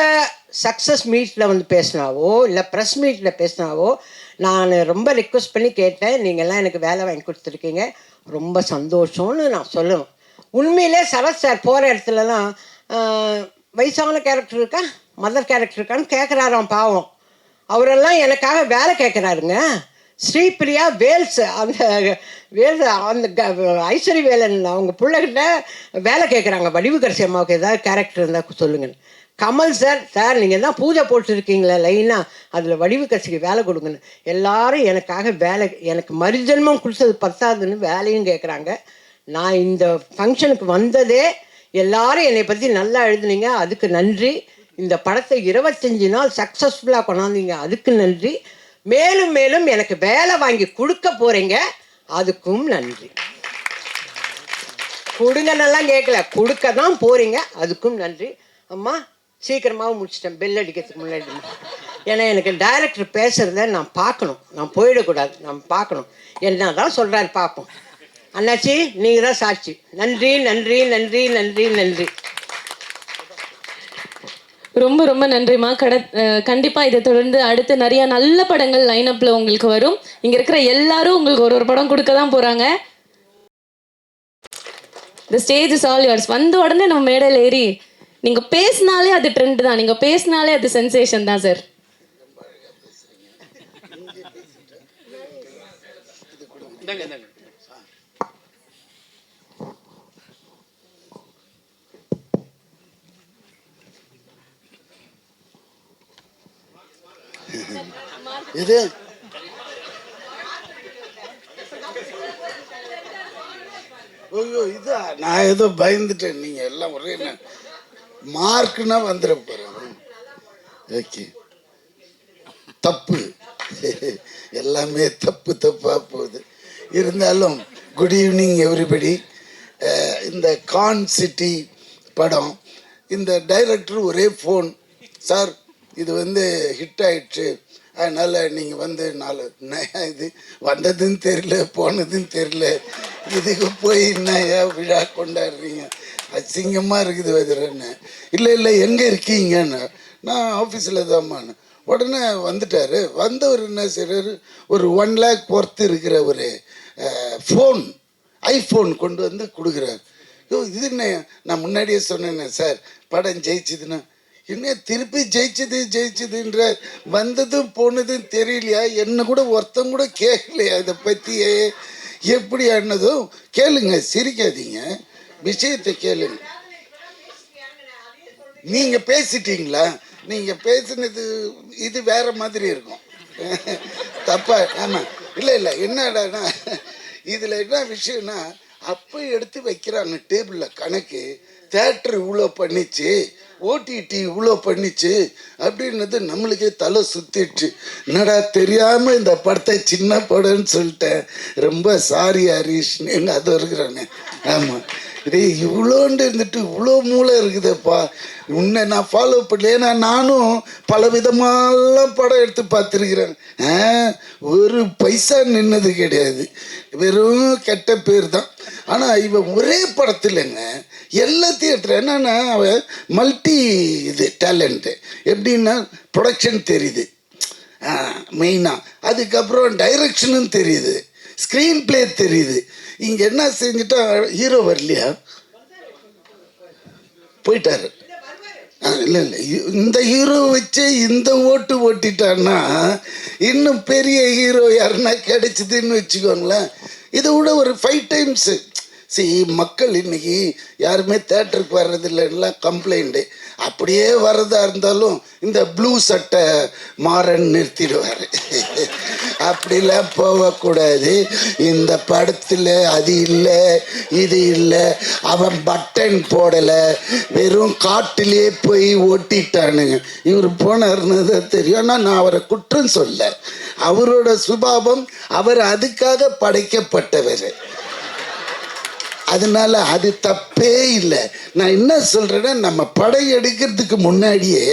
சக்ஸஸ் மீட்டில் வந்து பேசினாவோ இல்லை ப்ரெஸ் மீட்டில் பேசினாவோ நான் ரொம்ப ரிக்வெஸ்ட் பண்ணி கேட்டேன், நீங்கள்லாம் எனக்கு வேலை வாங்கி கொடுத்துருக்கீங்க, ரொம்ப சந்தோஷம்னு நான் சொல்லணும். உண்மையிலே சரத் சார் போகிற இடத்துலலாம் வயசான கேரக்டர் இருக்கா, மதர் கேரக்டர் இருக்கான்னு கேட்குறாராம் பாவம். அவரெல்லாம் எனக்காக வேலை கேட்குறாருங்க. ஸ்ரீபிரியா வேல்ஸ், அந்த ஐஸ்வரி வேலன் அவங்க பிள்ளைகிட்ட வேலை கேட்குறாங்க, வடிவுக்கரசி அம்மாவுக்கு ஏதாவது கேரக்டர் இருந்தால் சொல்லுங்கன்னு. கமல் சார் நீங்கள் தான் பூஜை போட்டுருக்கீங்களே லைனாக, அதில் வடிவுக்கரசிக்கு வேலை கொடுங்கன்னு. எல்லாரும் எனக்காக வேலை, எனக்கு மறுஜென்மம் கொடுத்தது பத்தாதுன்னு வேலையும் கேட்குறாங்க. நான் இந்த ஃபங்க்ஷனுக்கு வந்ததே எல்லாரும் என்னை பற்றி நல்லா எழுதுனீங்க, அதுக்கு நன்றி. இந்த படத்தை 25 நாள் சக்ஸஸ்ஃபுல்லாக கொண்டாந்தீங்க, அதுக்கு நன்றி. மேலும் மேலும் எனக்கு வேலை வாங்கி கொடுக்க போகிறீங்க, அதுக்கும் நன்றி. கொடுங்கன்னெல்லாம் கேட்கல, கொடுக்க தான் போகிறீங்க, அதுக்கும் நன்றி. அம்மா சீக்கிரமாகவும் முடிச்சிட்டேன், பெல் அடிக்கிறதுக்கு முன்னாடி. ஏன்னா எனக்கு டைரக்டர் பேசுகிறத நான் பார்க்கணும், நான் போயிடக்கூடாது, நான் பார்க்கணும். என்ன தான் சொல்கிறாரு பார்ப்போம். அண்ணாச்சி நீங்கள் தான் சாட்சி. நன்றி நன்றி நன்றி நன்றி நன்றி. ரொம்ப ரொம்ப நன்றிம்மா. கண்டிப்பாக இதை தொடர்ந்து அடுத்து நிறைய நல்ல படங்கள் லைனப்பில் உங்களுக்கு வரும். இங்கே இருக்கிற எல்லாரும் உங்களுக்கு ஒரு படம் கொடுக்க தான் போகிறாங்க. The stage is all yours. வந்த உடனே நம்ம மேடையில் ஏறி நீங்கள் பேசினாலே அது ட்ரெண்ட் தான், நீங்கள் பேசினாலே அது சென்சேஷன் தான் சார். இது ஐயோ இதா, நான் ஏதோ பயந்துட்டேன். நீங்கள் எல்லாம் ஒரே மார்க்குன்னா வந்துட போகிறேன். ஓகே, தப்பு எல்லாமே தப்பாக போகுது. இருந்தாலும் குட் ஈவினிங் எவ்ரிபடி. இந்த கான் சிட்டி படம், இந்த டைரக்டர் ஒரே ஃபோன், சார் இது வந்து ஹிட் ஆயிடுச்சு, அதனால் நீங்கள் வந்து 4 இது வந்ததுன்னு தெரியல போனதுன்னு தெரியல, இதுக்கு போய் என்னையா விழா கொண்டாடுறீங்க, அசிங்கமாக இருக்குது வதுரன்னு. இல்லை எங்கே இருக்கீங்கன்னு, நான் ஆஃபீஸில் தான்மான்னு. உடனே வந்துட்டார். வந்தவர் என்ன செய்கிறாரு, ஒரு 1 lakh பொறுத்து இருக்கிற ஒரு ஃபோன், ஐஃபோன் கொண்டு வந்து கொடுக்குறாரு. இது என்ன, நான் முன்னாடியே சொன்னேன்னே சார் படம் ஜெயிச்சுதுன்னா, என்ன திருப்பி ஜெயிச்சதுன்ற, வந்ததும் போனதும் தெரியலையா, என்ன கூட ஒருத்தம் கூட கேட்கலையா இதை பற்றியே, எப்படி ஆனதும் கேளுங்க, சிரிக்காதீங்க, விஷயத்தை கேளுங்க. நீங்கள் பேசிட்டீங்களா? நீங்கள் பேசுனது இது வேற மாதிரி இருக்கும். தப்பா ஆமாம் இல்லை என்னடானா இதில் என்ன விஷயம்னா அப்போ எடுத்து வைக்கிறாங்க டேபிளில் கணக்கு. தேட்டர் இவ்வளோ பண்ணிச்சு, ஓடிடி இவ்வளோ பண்ணிச்சு அப்படின்றது நம்மளுக்கே தலை சுத்திடுச்சு. என்னடா தெரியாமல் இந்த படத்தை சின்ன படம்னு சொல்லிட்டேன், ரொம்ப சாரி ஹரீஷ்னு எங்கள் அது இருக்கிறாங்க. ஆமாம், இதே இவ்வளோண்டு இருந்துட்டு இவ்வளோ மூளை இருக்குதுப்பா, உன்னை நான் ஃபாலோ பண்ணல. ஏன்னா நானும் பல விதமாலாம் படம் எடுத்து பார்த்துருக்குறேன். ஒரு பைசா நின்னது கிடையாது, வெறும் கெட்ட பேர் தான். ஆனால் இவன் ஒரே படத்துலங்க எல்லாத்தையும் எடுத்துகிற. என்னன்னா அவன் மல்டி இது டேலண்ட்டு. எப்படின்னா ப்ரொடக்ஷன் தெரியுது மெயினாக, அதுக்கப்புறம் டைரக்ஷனும் தெரியுது, ஸ்க்ரீன் பிளே தெரியுது. இங்கே என்ன செஞ்சுட்டா ஹீரோ வரலையா, போயிட்டாரு. இல்லை இந்த ஹீரோ வச்சு இந்த ஓட்டு ஓட்டிட்டான்னா இன்னும் பெரிய ஹீரோ யாருன்னா கிடைச்சிதுன்னு வச்சுக்கோங்களேன். இதை விட ஒரு 5 டைம்ஸு. மக்கள் இன்னைக்கு யாருமே தேட்டருக்கு வர்றதில்லைலாம் கம்ப்ளைண்ட்டு. அப்படியே வர்றதா இருந்தாலும் இந்த ப்ளூ சட்டை மாறன் நிறுத்திடுவார். அப்படிலாம் போகக்கூடாது. இந்த படத்தில் அது இல்லை இது இல்லை, அவன் பட்டன் போடலை, வெறும் காட்டிலே போய் ஓட்டிட்டானுங்க. இவர் போனார்னு தான் தெரியும். ஆனால் நான் அவரை குற்றம் சொல்ல, அவரோட சுபாவம், அவர் அதுக்காக படைக்கப்பட்டவர், அதனால அது தப்பே இல்லை. நான் என்ன சொல்றேன்னா, நம்ம படம் எடுக்கிறதுக்கு முன்னாடியே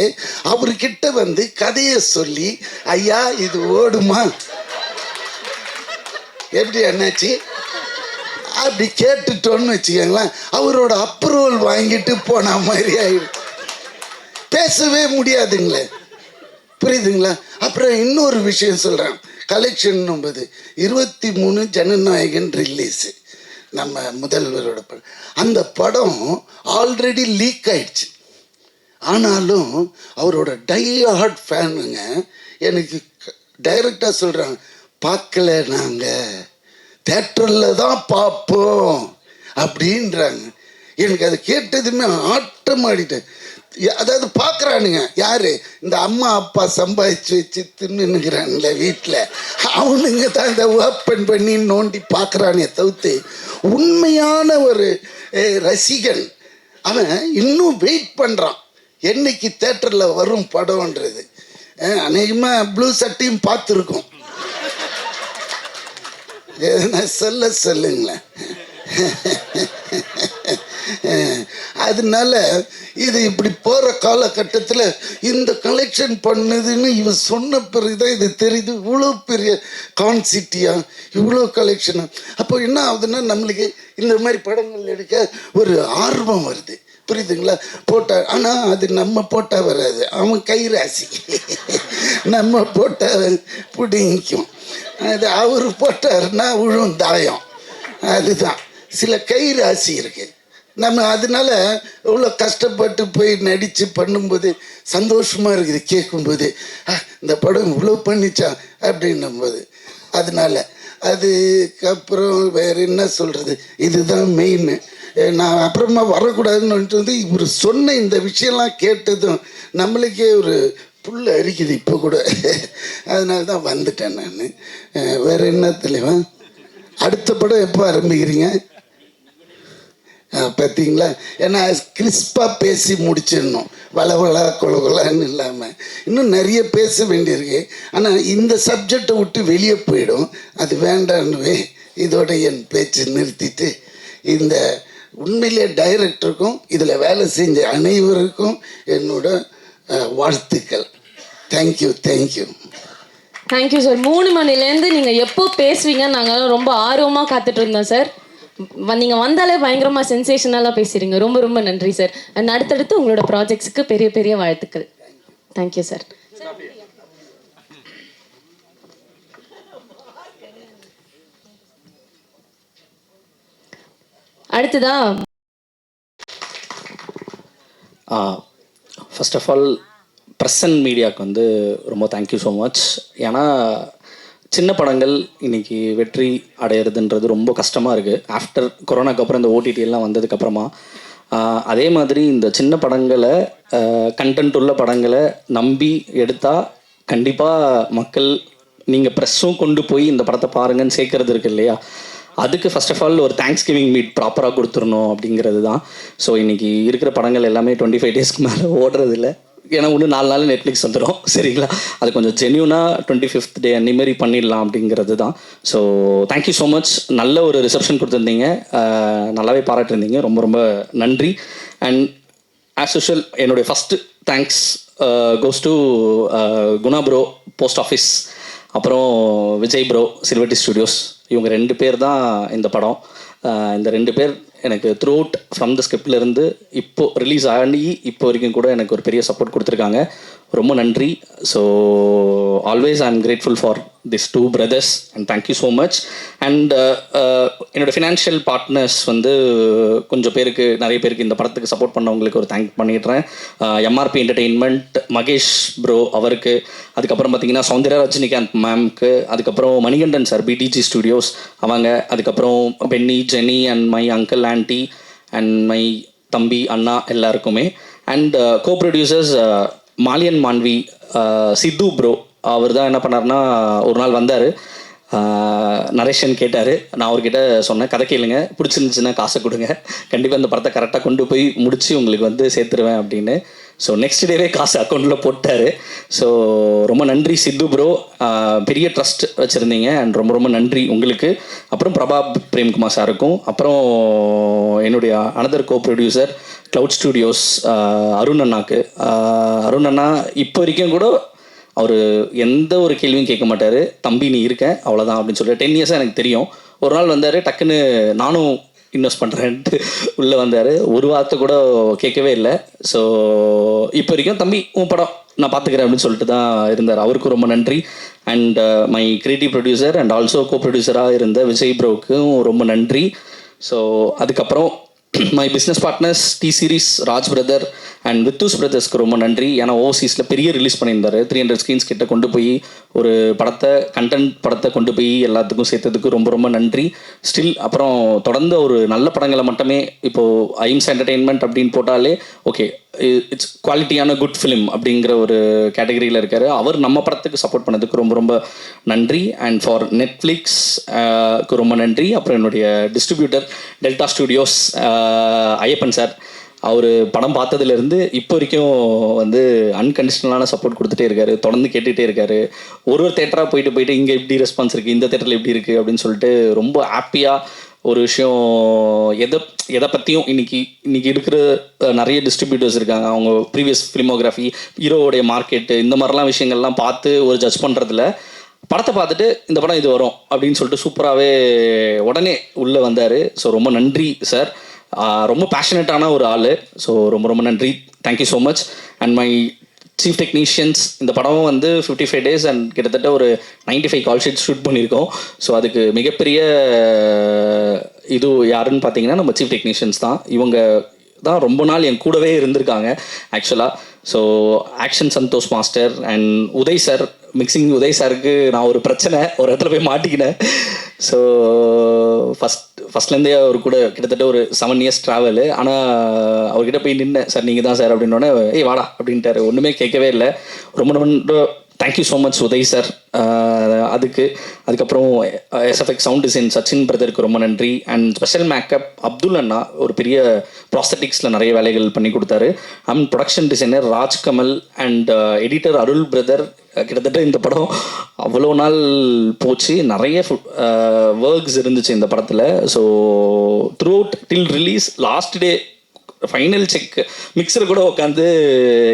அவர்கிட்ட வந்து கதையை சொல்லி, ஐயா இது ஓடுமா, எப்படி என்னாச்சு அப்படி கேட்டுட்டோன்னு வச்சுக்கோங்களேன், அவரோட அப்ரூவல் வாங்கிட்டு போன மாதிரி ஆயிடும். பேசவே முடியாதுங்களே, புரியுதுங்களா? அப்புறம் இன்னொரு விஷயம் சொல்கிறேன். கலெக்ஷன் 23 ஜனநாயகன் ரிலீஸு, நம்ம முதல்வரோட படம். அந்த படம் ஆல்ரெடி லீக் ஆயிடுச்சு. ஆனாலும் அவரோட டை ஹார்ட் ஃபேனுங்க எனக்கு டைரக்டாக சொல்கிறாங்க, பார்க்கல, நாங்கள் தேட்டரில் தான் பார்ப்போம் அப்படின்றாங்க. எனக்கு அதை கேட்டதுமே ஆட்டம் ஆடிட்டேன். அதாவது பார்க்குறானுங்க யார், இந்த அம்மா அப்பா சம்பாதிச்சு வச்சு தின்னுங்கிறான்ல வீட்டில், அவனுங்க தான் இதை ஓப்பன் பண்ணி நோண்டி பார்க்குறானே தவிர்த்து உண்மையான ஒரு ரசிகன் அவன் இன்னும் வெயிட் பண்ணுறான் என்னைக்கு தேட்டரில் வரும் படம்ன்றது. அநேகமாக ப்ளூ சட்டையும் பார்த்துருக்கோம். எதனா சொல்லுங்களேன். அதனால இது இப்படி போகிற காலகட்டத்தில் இந்த கலெக்ஷன் பண்ணுதுன்னு இவன் சொன்ன பிறகுதான் இது தெரியுது. இவ்வளோ பெரிய கான்சிட்டியா, இவ்வளோ கலெக்ஷனா. அப்போ என்ன ஆகுதுன்னா, நம்மளுக்கு இந்த மாதிரி படங்கள் எடுக்க ஒரு ஆர்வம் வருது, புரியுதுங்களா? போட்டா, ஆனால் அது நம்ம போட்டால் வராது, அவன் கை ராசி. நம்ம போட்டால் பிடிக்கும், அது அவர் போட்டாருன்னா விழும் தாயம். அதுதான் சில கை ராசி இருக்குது நம்ம. அதனால இவ்வளோ கஷ்டப்பட்டு போய் நடித்து பண்ணும்போது சந்தோஷமாக இருக்குது கேட்கும்போது, இந்த படம் இவ்வளோ பண்ணிச்சா அப்படின்னும்போது. அதனால அதுக்கப்புறம் வேறு என்ன சொல்கிறது, இதுதான் மெயின். நான் அப்புறமா வரக்கூடாதுன்னு வந்து இவர் சொன்ன இந்த விஷயம்லாம் கேட்டதும் நம்மளுக்கே ஒரு புல் அரிக்குது இப்போ கூட. அதனால தான் வந்துட்டேன் நான். வேறு என்ன தெளிவா, அடுத்த படம் எப்போ ஆரம்பிக்கிறீங்க பார்த்தீங்களா? ஏன்னா கிறிஸ்பாக பேசி முடிச்சிடணும், வளவளா கொலகொலான்னு இல்லாமல். இன்னும் நிறைய பேச வேண்டியிருக்கு, ஆனால் இந்த சப்ஜெக்டை விட்டு வெளியே போயிடும், அது வேண்டான்னு இதோட என் பேச்சு நிறுத்திட்டு, இந்த உண்மையிலே டைரக்டருக்கும் இதில் வேலை செஞ்ச அனைவருக்கும் என்னோட வாழ்த்துக்கள். தேங்க்யூ. Thank you sir. 3 மணிலேருந்து நீங்கள் எப்போ பேசுவீங்க நாங்கள் ரொம்ப ஆர்வமாக காத்துட்டு இருந்தோம் சார். நீங்கள் வந்தாலே பயங்கரமாக சென்சேஷனலாக பேசுகிறீங்க. ரொம்ப ரொம்ப நன்றி சார். அண்ட் அடுத்தடுத்து உங்களோட ப்ராஜெக்ட்ஸுக்கு பெரிய பெரிய வாழ்த்துக்கள். Thank you sir. அடுத்ததா first of all press and மீடியாவுக்கு வந்து ரொம்ப தேங்க்யூ ஸோ மச். ஏன்னா சின்ன படங்கள் இன்றைக்கி வெற்றி அடையிறதுன்றது ரொம்ப கஷ்டமாக இருக்குது. ஆஃப்டர் கொரோனாக்கு அப்புறம் இந்த ஓடிடி எல்லாம் வந்ததுக்கப்புறமா அதே மாதிரி இந்த சின்ன படங்களை, கண்டென்ட் உள்ள படங்களை நம்பி எடுத்தால் கண்டிப்பாக மக்கள் நீங்கள் ப்ரெஸ்ஸும் கொண்டு போய் இந்த படத்தை பாருங்கன்னு சேர்க்கறது இருக்கு இல்லையா, அதுக்கு ஃபர்ஸ்ட் ஆஃப் ஆல் ஒரு தேங்க்ஸ் கிவிங் மீட் ப்ராப்பராக கொடுத்துடணும் அப்படிங்கிறது தான். ஸோ இன்றைக்கி இருக்கிற படங்கள் எல்லாமே 25 டேஸ்க்கு மேலே ஓடுறது இல்லை. ஏன்னா இன்னும் 4 நாள் நெட்ஃப்ளிக்ஸ் வந்துடும், சரிங்களா? அது கொஞ்சம் ஜென்யூனாக 25th டே அன்னிமாரி பண்ணிடலாம் அப்படிங்கிறது தான். So thank you so much. நல்ல ஒரு ரிசப்ஷன் கொடுத்துருந்தீங்க, நல்லாவே பாராட்டிருந்தீங்க, ரொம்ப ரொம்ப நன்றி. அண்ட் ஆஸ் யூஷுவல் என்னுடைய first thanks goes to Guna bro post office, அப்புறம் விஜய் ப்ரோ சில்வர்டி ஸ்டுடியோஸ். இவங்க 2 பேர் தான் இந்த படம். இந்த 2 பேர் எனக்கு த்ரூ அவுட் ஃப்ரம் த ஸ்கிரிப்ட்லேருந்து இப்போது ரிலீஸ் ஆகி இப்போ வரைக்கும் கூட எனக்கு ஒரு பெரிய சப்போர்ட் கொடுத்துருக்காங்க. ரொம்ப நன்றி. So always I am grateful for this 2 brothers and thank you so much. And என்னோடய ஃபினான்ஷியல் பார்ட்னர்ஸ் வந்து கொஞ்சம் பேருக்கு, நிறைய பேருக்கு இந்த படத்துக்கு சப்போர்ட் பண்ணவங்களுக்கு ஒரு தேங்க் பண்ணிடுறேன். எம்ஆர்பி என்டர்டெயின்மெண்ட், மகேஷ் ப்ரோ அவருக்கு, அதுக்கப்புறம் பார்த்தீங்கன்னா சௌந்தர்யா ரஜினிகாந்த் மேம்க்கு, அதுக்கப்புறம் மணிகண்டன் சார் பிடிஜி ஸ்டுடியோஸ் அவங்க, அதுக்கப்புறம் Benny, Jenny and my uncle aunty and my தம்பி அண்ணா எல்லாருக்குமே. அண்ட் கோ ப்ரொடியூசர்ஸ் மாலியன் மான்வி, சித்து ப்ரோ. அவர் தான் என்ன பண்ணார்னா, ஒரு நாள் வந்தார், நரேஷன் கேட்டார். நான் அவர்கிட்ட சொன்னேன், கதை கேளுங்க, பிடிச்சிருந்துச்சுன்னா காசை கொடுங்க, கண்டிப்பாக இந்த படத்தை கரெக்டாக கொண்டு போய் முடித்து உங்களுக்கு வந்து சேர்த்துருவேன் அப்படின்னு. ஸோ நெக்ஸ்ட் டேவே காசு அக்கௌண்ட்டில் போட்டார். ஸோ ரொம்ப நன்றி சித்து ப்ரோ, பெரிய ட்ரஸ்ட் வச்சுருந்தீங்க அண்ட் ரொம்ப ரொம்ப நன்றி உங்களுக்கு. அப்புறம் பிரபா பிரேம்குமார் சாருக்கும், அப்புறம் என்னுடைய அனதர் கோ ப்ரொடியூசர் க்ளவுட் ஸ்டுடியோஸ் அருண் அண்ணாக்கு. அருண் அண்ணா இப்போ வரைக்கும் கூட அவர் எந்த ஒரு கேள்வியும் கேட்க மாட்டார், தம்பி நீ இருக்க அவ்வளோதான் அப்படின்னு சொல்லிட்டு 10 இயர்ஸாக எனக்கு தெரியும். ஒரு நாள் வந்தார், டக்குன்னு நானும் இன்வெஸ்ட் பண்ணுறேன்ட்டு உள்ளே வந்தார், ஒரு வார்த்தை கூட கேட்கவே இல்லை. ஸோ இப்போ வரைக்கும் தம்பி உன் படம் நான் பார்த்துக்கிறேன் அப்படின்னு சொல்லிட்டு தான் இருந்தார். அவருக்கும் ரொம்ப நன்றி. And my creative producer and also co ப்ரொடியூசராக இருந்த விஜய் ப்ரோவுக்கும் ரொம்ப நன்றி. ஸோ அதுக்கப்புறம் my business partners T Series, Raj brother and வித்தூஸ் பிரதர்ஸ்க்கு ரொம்ப நன்றி. ஏன்னா ஓவர்சீஸில் பெரிய ரிலீஸ் பண்ணியிருந்தார், 300 ஸ்க்ரீன்ஸ் கிட்ட கொண்டு போய் ஒரு படத்தை, கண்டென்ட் படத்தை கொண்டு போய் எல்லாத்துக்கும் சேர்த்ததுக்கு ரொம்ப ரொம்ப நன்றி. ஸ்டில் அப்புறம் தொடர்ந்து ஒரு நல்ல படங்களை மட்டுமே, இப்போது ஐம்ஸ் என்டர்டெயின்மெண்ட் அப்படின்னு போட்டாலே ஓகே இட்ஸ் குவாலிட்டியான குட் ஃபிலிம் அப்படிங்கிற ஒரு கேட்டகரியில் இருக்கார். அவர் நம்ம படத்துக்கு சப்போர்ட் பண்ணதுக்கு ரொம்ப ரொம்ப நன்றி. அண்ட் ஃபார் நெட்ஃப்ளிக்ஸ்க்கு ரொம்ப நன்றி. அப்புறம் என்னுடைய distributor Delta Studios Ayyappan sir, அவர் படம் பார்த்ததுலேருந்து இப்போ வரைக்கும் வந்து அன்கண்டிஷனலான சப்போர்ட் கொடுத்துட்டே இருக்காரு, தொடர்ந்து கேட்டுகிட்டே இருக்காரு. ஒரு தேட்டராக போயிட்டு இங்கே எப்படி ரெஸ்பான்ஸ் இருக்குது, இந்த தேட்டரில் எப்படி இருக்குது அப்படின்னு சொல்லிட்டு ரொம்ப ஹாப்பியாக ஒரு விஷயம். எதை பற்றியும் இன்னைக்கு இருக்கிற நிறைய டிஸ்ட்ரிபியூட்டர்ஸ் இருக்காங்க, அவங்க ப்ரீவியஸ் ஃபிலிமோகிராஃபி, ஹீரோவுடைய மார்க்கெட்டு, இந்த மாதிரிலாம் விஷயங்கள்லாம் பார்த்து ஒரு ஜட்ஜ் பண்ணுறதுல படத்தை பார்த்துட்டு இந்த படம் இது வரும் அப்படின்னு சொல்லிட்டு சூப்பராகவே உடனே உள்ளே வந்தார். ஸோ ரொம்ப நன்றி சார், ரொம்ப பேஷனட்டான ஒரு ஆள். ஸோ ரொம்ப ரொம்ப நன்றி, thank you so much. And my chief technicians, இந்த படம் வந்து 55 days அண்ட் கிட்டத்தட்ட ஒரு 95 கால் ஷீட்ஸ் ஷூட் பண்ணியிருக்கோம். ஸோ அதுக்கு மிகப்பெரிய இது யாருன்னு பார்த்தீங்கன்னா நம்ம சீஃப் டெக்னீஷியன்ஸ் தான். இவங்க தான் ரொம்ப நாள் என் கூடவே இருந்திருக்காங்க ஆக்சுவலாக. So action Santhosh master and Uday sir, mixing Uday சாருக்கு நான் ஒரு பிரச்சனை ஒரு இடத்துல போய் மாட்டிக்கினேன். ஸோ ஃபஸ்ட்லேருந்தே அவர் கூட கிட்டத்தட்ட ஒரு 7 years ட்ராவலு. ஆனால் அவர்கிட்ட போய் நின்னேன், சார் நீங்கள் தான் சார் அப்படின்னோடனே ஏய் வாடா அப்படின்ட்டாரு, ஒன்றுமே கேட்கவே இல்லை. ரொம்ப ரொம்ப thank you so much Uday sir அதுக்கப்புறம் எஸ்எஃப்எக்ஸ் சவுண்ட் டிசைன் சச்சின் பிரதருக்கு ரொம்ப நன்றி. அண்ட் ஸ்பெஷல் மேக்கப் அப்துல் அண்ணா, ஒரு பெரிய ப்ராஸ்தட்டிக்ஸில் நிறைய வேலைகள் பண்ணி கொடுத்தாரு. And production designer Rajkamal and editor Arul brother. கிட்டத்தட்ட இந்த படம் அவ்வளோ நாள் போச்சு, நிறைய ஒர்க்ஸ் இருந்துச்சு இந்த படத்தில். So throughout till release last day final check mixer கூட உட்காந்து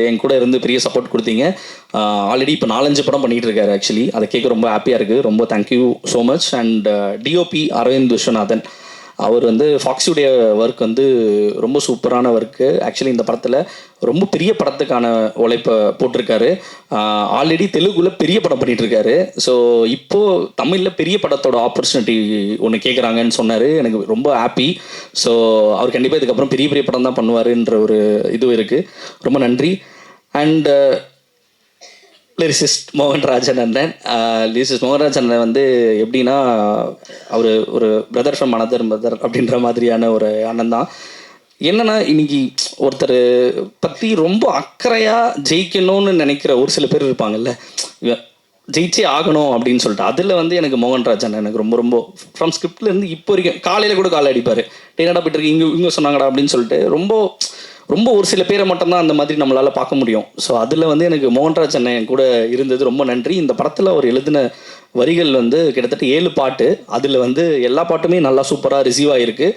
என் கூட இருந்து பெரிய சப்போர்ட் கொடுத்தீங்க. ஆல்ரெடி இப்போ 4-5 படம் பண்ணிகிட்டு இருக்காரு ஆக்சுவலி, அதை கேட்க ரொம்ப ஹாப்பியாக இருக்குது. ரொம்ப thank you so much. And DOP Aravind Viswanathan, அவர் வந்து ஃபாக்ஸுடைய ஒர்க் வந்து ரொம்ப சூப்பரான ஒர்க்கு. ஆக்சுவலி இந்த படத்தில் ரொம்ப பெரிய படத்துக்கான உழைப்பை போட்டிருக்காரு. ஆல்ரெடி தெலுங்குல பெரிய படம் பண்ணிகிட்ருக்காரு. ஸோ இப்போது தமிழில் பெரிய படத்தோட ஆப்பர்ச்சுனிட்டி ஒன்று கேட்குறாங்கன்னு சொன்னார், எனக்கு ரொம்ப ஹாப்பி. ஸோ அவர் கண்டிப்பாக இதுக்கப்புறம் பெரிய பெரிய படம் தான் பண்ணுவாருன்ற ஒரு இதுவும் இருக்குது. ரொம்ப நன்றி. அண்ட் லிரிசிஸ்ட் மோகன்ராஜன் அண்ணன், லிரிசிஸ்ட் மோகன்ராஜன் அண்ணன் வந்து எப்படின்னா அவர் ஒரு பிரதர் ஃப்ரம் அனதர் பிரதர் அப்படின்ற மாதிரியான ஒரு அண்ணன் தான். என்னன்னா இன்னைக்கு ஒருத்தர் பற்றி ரொம்ப அக்கறையாக ஜெயிக்கணும்னு நினைக்கிற ஒரு சில பேர் இருப்பாங்கல்ல, ஜெயிச்சே ஆகணும் அப்படின்னு சொல்லிட்டு. அதில் வந்து எனக்கு மோகன்ராஜ் அண்ணன் எனக்கு ரொம்ப ரொம்ப ஃப்ரம் ஸ்கிரிப்ட்லேருந்து இப்போ வரைக்கும் காலையில் கூட காலை அடிப்பார், என்னடா போயிட்டு இருக்கு இங்கே சொன்னாங்கடா அப்படின்னு சொல்லிட்டு. ரொம்ப ரொம்ப ஒரு சில பேரை மட்டும்தான் அந்த மாதிரி நம்மளால் பார்க்க முடியும். ஸோ அதில் வந்து எனக்கு மோகன்ராஜ் அண்ணன் கூட இருந்தது ரொம்ப நன்றி. இந்த படத்தில் அவர் எழுதின வரிகள் வந்து கிட்டத்தட்ட 7 பாட்டு, அதில் வந்து எல்லா பாட்டுமே நல்லா சூப்பராக ரிசீவ் ஆகிருக்கு.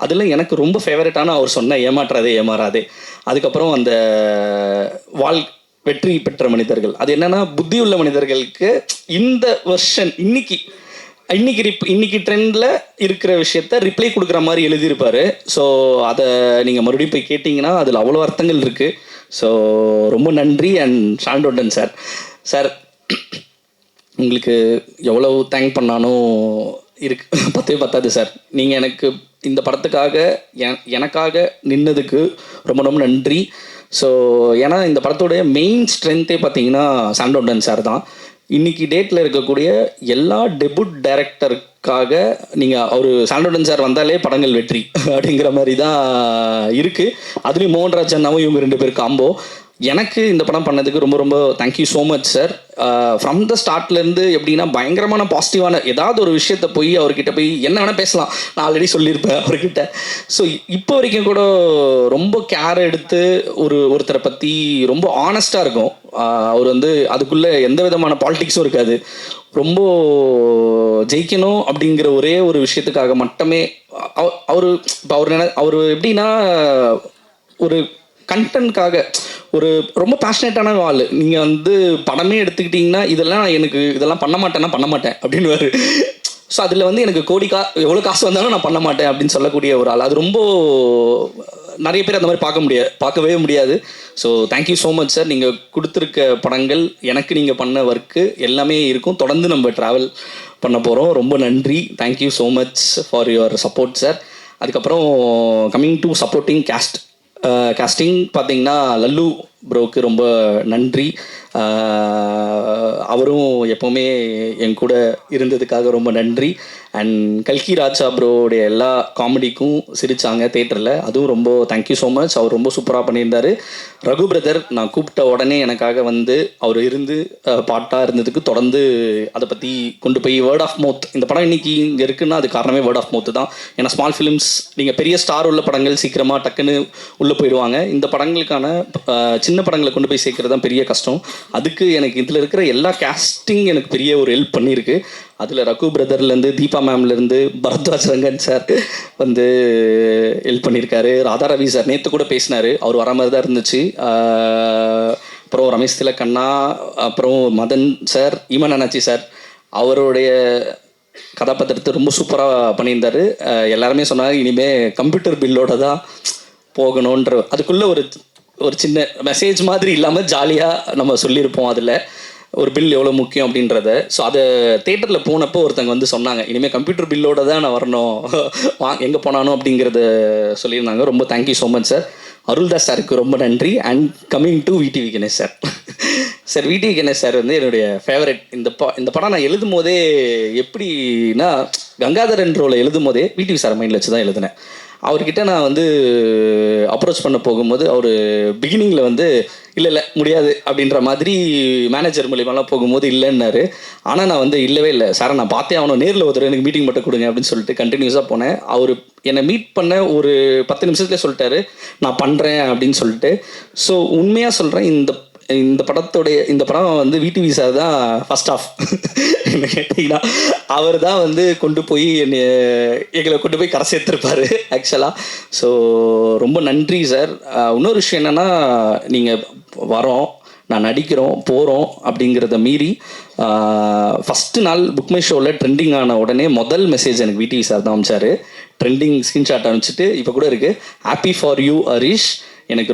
அதில் எனக்கு ரொம்ப ஃபேவரட்டான அவர் சொன்ன ஏமாற்றாதே ஏமாறாதே, அதுக்கப்புறம் அந்த வெற்றி பெற்ற மனிதர்கள், அது என்னன்னா புத்தியுள்ள மனிதர்களுக்கு இந்த வெர்ஷன் இன்னைக்கு ட்ரெண்டில் இருக்கிற விஷயத்த ரிப்ளை கொடுக்குற மாதிரி எழுதியிருப்பார். ஸோ அதை நீங்கள் மறுபடியும் போய் கேட்டிங்கன்னா அதில் அவ்வளோ அர்த்தங்கள் இருக்குது. ஸோ ரொம்ப நன்றி. அண்ட் சாண்டோடன் சார் உங்களுக்கு எவ்வளோ தேங்க் பண்ணாலும் பத்தாது சார். நீங்கள் எனக்கு இந்த படத்துக்காக எனக்காக நின்னதுக்கு ரொம்ப ரொம்ப நன்றி. ஸோ ஏன்னா இந்த படத்தோடைய மெயின் ஸ்ட்ரென்த்தே பார்த்தீங்கன்னா சாண்டோடன் சார் தான். இன்றைக்கி டேட்டில் இருக்கக்கூடிய எல்லா டெபுட் டைரக்டருக்காக நீங்கள் அவர் சாண்டோடன் சார் வந்தாலே படங்கள் வெற்றி அப்படிங்கிற மாதிரி தான் இருக்குது. அதுலேயும் மோகன்ராஜ் அண்ணாவும் இவங்க 2 பேர் காம்போ. எனக்கு இந்த படம் பண்ணதுக்கு ரொம்ப ரொம்ப thank you so much sir. From the ஸ்டார்ட்லேருந்து எப்படின்னா பயங்கரமான பாசிட்டிவான ஏதாவது ஒரு விஷயத்த போய் அவர்கிட்ட போய் என்ன வேணால் பேசலாம், நான் ஆல்ரெடி சொல்லியிருப்பேன் அவர்கிட்ட. ஸோ இப்போ வரைக்கும் கூட ரொம்ப கேர் எடுத்து ஒருத்தரை பற்றி ரொம்ப ஆனஸ்டாக இருக்கும். அவர் வந்து அதுக்குள்ளே எந்த விதமான பாலிடிக்ஸும் இருக்காது. ரொம்ப ஜெயிக்கணும் அப்படிங்கிற ஒரே ஒரு விஷயத்துக்காக மட்டுமே அவர் எப்படின்னா ஒரு கண்டென்ட்காக ஒரு ரொம்ப பேஷனேட்டான ஆள். நீங்கள் வந்து படமே எடுத்துக்கிட்டிங்கன்னா இதெல்லாம் பண்ண மாட்டேன் அப்படின்னு. ஸோ அதில் வந்து எனக்கு எவ்வளோ காசு வந்தாலும் நான் பண்ண மாட்டேன் அப்படின்னு சொல்லக்கூடிய ஒரு ஆள். அது ரொம்ப நிறைய பேர் அந்த மாதிரி பார்க்கவே முடியாது. So thank you so much sir. நீங்கள் கொடுத்துருக்க படங்கள் எனக்கு நீங்கள் பண்ண ஒர்க்கு எல்லாமே இருக்கும். தொடர்ந்து நம்ம ட்ராவல் பண்ண போகிறோம். ரொம்ப நன்றி. Thank you so much for your support sir. அதுக்கப்புறம் கம்மிங் டு சப்போர்ட்டிங் காஸ்டிங் பார்த்தீங்கன்னா லல்லு ப்ரோக்கு ரொம்ப நன்றி. அவரும் எப்போவுமே என் கூட இருந்ததுக்காக ரொம்ப நன்றி. அண்ட் கல்கி ராஜா ப்ரோடைய எல்லா காமெடிக்கும் சிரித்தாங்க தேட்டரில், அதுவும் ரொம்ப தேங்க்யூ ஸோ மச். அவர் ரொம்ப சூப்பராக பண்ணியிருந்தார். ரகு பிரதர் நான் கூப்பிட்ட உடனே எனக்காக வந்து அவர் இருந்து பாட்டாக இருந்ததுக்கு தொடர்ந்து அதை பற்றி கொண்டு போய் வேர்ட் ஆஃப் மவுத், இந்த படம் இன்றைக்கி இங்கே இருக்குன்னா அது காரணமே வேர்ட் ஆஃப் மவுத்து தான். ஏன்னா ஸ்மால் ஃபிலிம்ஸ் நீங்கள் பெரிய ஸ்டார் உள்ள படங்கள் சீக்கிரமாக டக்குன்னு உள்ளே போயிடுவாங்க. இந்த படங்களுக்கான சின்ன படங்களை கொண்டு போய் சேர்க்கறது தான் பெரிய கஷ்டம். அதுக்கு எனக்கு இதில் இருக்கிற எல்லா கேஸ்டிங் எனக்கு பெரிய ஒரு ஹெல்ப் பண்ணியிருக்கு. அதில் ரகு பிரதர்லேருந்து தீபா மேம்லேருந்து பரத்வாஜ் ரங்கன் சார் வந்து ஹெல்ப் பண்ணியிருக்காரு. ராதா ரவி சார் நேற்று கூட பேசினார், அவர் வர மாதிரி தான் இருந்துச்சு. அப்புறம் ரமேஷ் திலக்கண்ணா, அப்புறம் மதன் சார், ஈமன் அண்ணாச்சி சார் அவருடைய கதாபாத்திரத்தை ரொம்ப சூப்பராக பண்ணியிருந்தார். எல்லாருமே சொன்னாங்க இனிமேல் கம்ப்யூட்டர் பில்லோட தான் போகணுன்ற, அதுக்குள்ளே ஒரு சின்ன மெசேஜ் மாதிரி இல்லாமல் ஜாலியாக நம்ம சொல்லியிருப்போம் அதில் ஒரு பில் எவ்வளோ முக்கியம் அப்படின்றத. ஸோ அதை தேட்டரில் போனப்போ ஒருத்தங்க வந்து சொன்னாங்க இனிமேல் கம்ப்யூட்டர் பில்லோட தான் நான் வரணும் எங்கே போனானோ அப்படிங்கிறத சொல்லியிருந்தாங்க. ரொம்ப thank you so much sir. Aruldas சாருக்கு ரொம்ப நன்றி. And coming to VTV Ganesh sir. Sir VTV Ganesh sir வந்து என்னுடைய ஃபேவரட். இந்த படம் நான் எழுதும் போதே எப்படின்னா கங்காதரன் ரோலை எழுதும் போதே விடிவி சார் மைண்டில் வச்சு தான் எழுதினேன். அவர்கிட்ட நான் வந்து அப்ரோச் பண்ண போகும்போது அவர் பிகினிங்கில் வந்து இல்லை முடியாது அப்படின்ற மாதிரி மேனேஜர் மூலியமாலாம் போகும்போது இல்லைன்னாரு. ஆனால் நான் வந்து இல்லவே இல்லை சார், நான் பார்த்தே அவனை நேரில் ஒருத்தர் எனக்கு மீட்டிங் மட்டும் கொடுங்க அப்படின்னு சொல்லிட்டு கண்டினியூஸாக போனேன். அவர் என்னை மீட் பண்ண ஒரு 10 நிமிஷத்துலேயே சொல்லிட்டாரு நான் பண்ணுறேன் அப்படின்னு சொல்லிட்டு. ஸோ உண்மையாக சொல்கிறேன், இந்த படம் வந்து விடிவி சார் தான் ஃபர்ஸ்ட் ஆஃப் என்ன கேட்டிங்கன்னா அவர் தான் வந்து கொண்டு போய் எங்களை கொண்டு போய் கரை சேர்த்துருப்பார் ஆக்சுவலாக. ஸோ ரொம்ப நன்றி சார். இன்னொரு விஷயம் என்னென்னா நீங்கள் வரோம், நான் நடிக்கிறோம், போகிறோம் அப்படிங்கிறத மீறி ஃபஸ்ட்டு நாள் புக் மை ஷோவில் ட்ரெண்டிங் ஆன உடனே முதல் மெசேஜ் எனக்கு விடிவி சார் தான் அனுப்பிச்சார். ட்ரெண்டிங் ஸ்க்ரீன்ஷாட் அனுப்பிச்சிட்டு இப்போ கூட இருக்குது, ஹாப்பி ஃபார் யூ ஹரிஷ். எனக்கு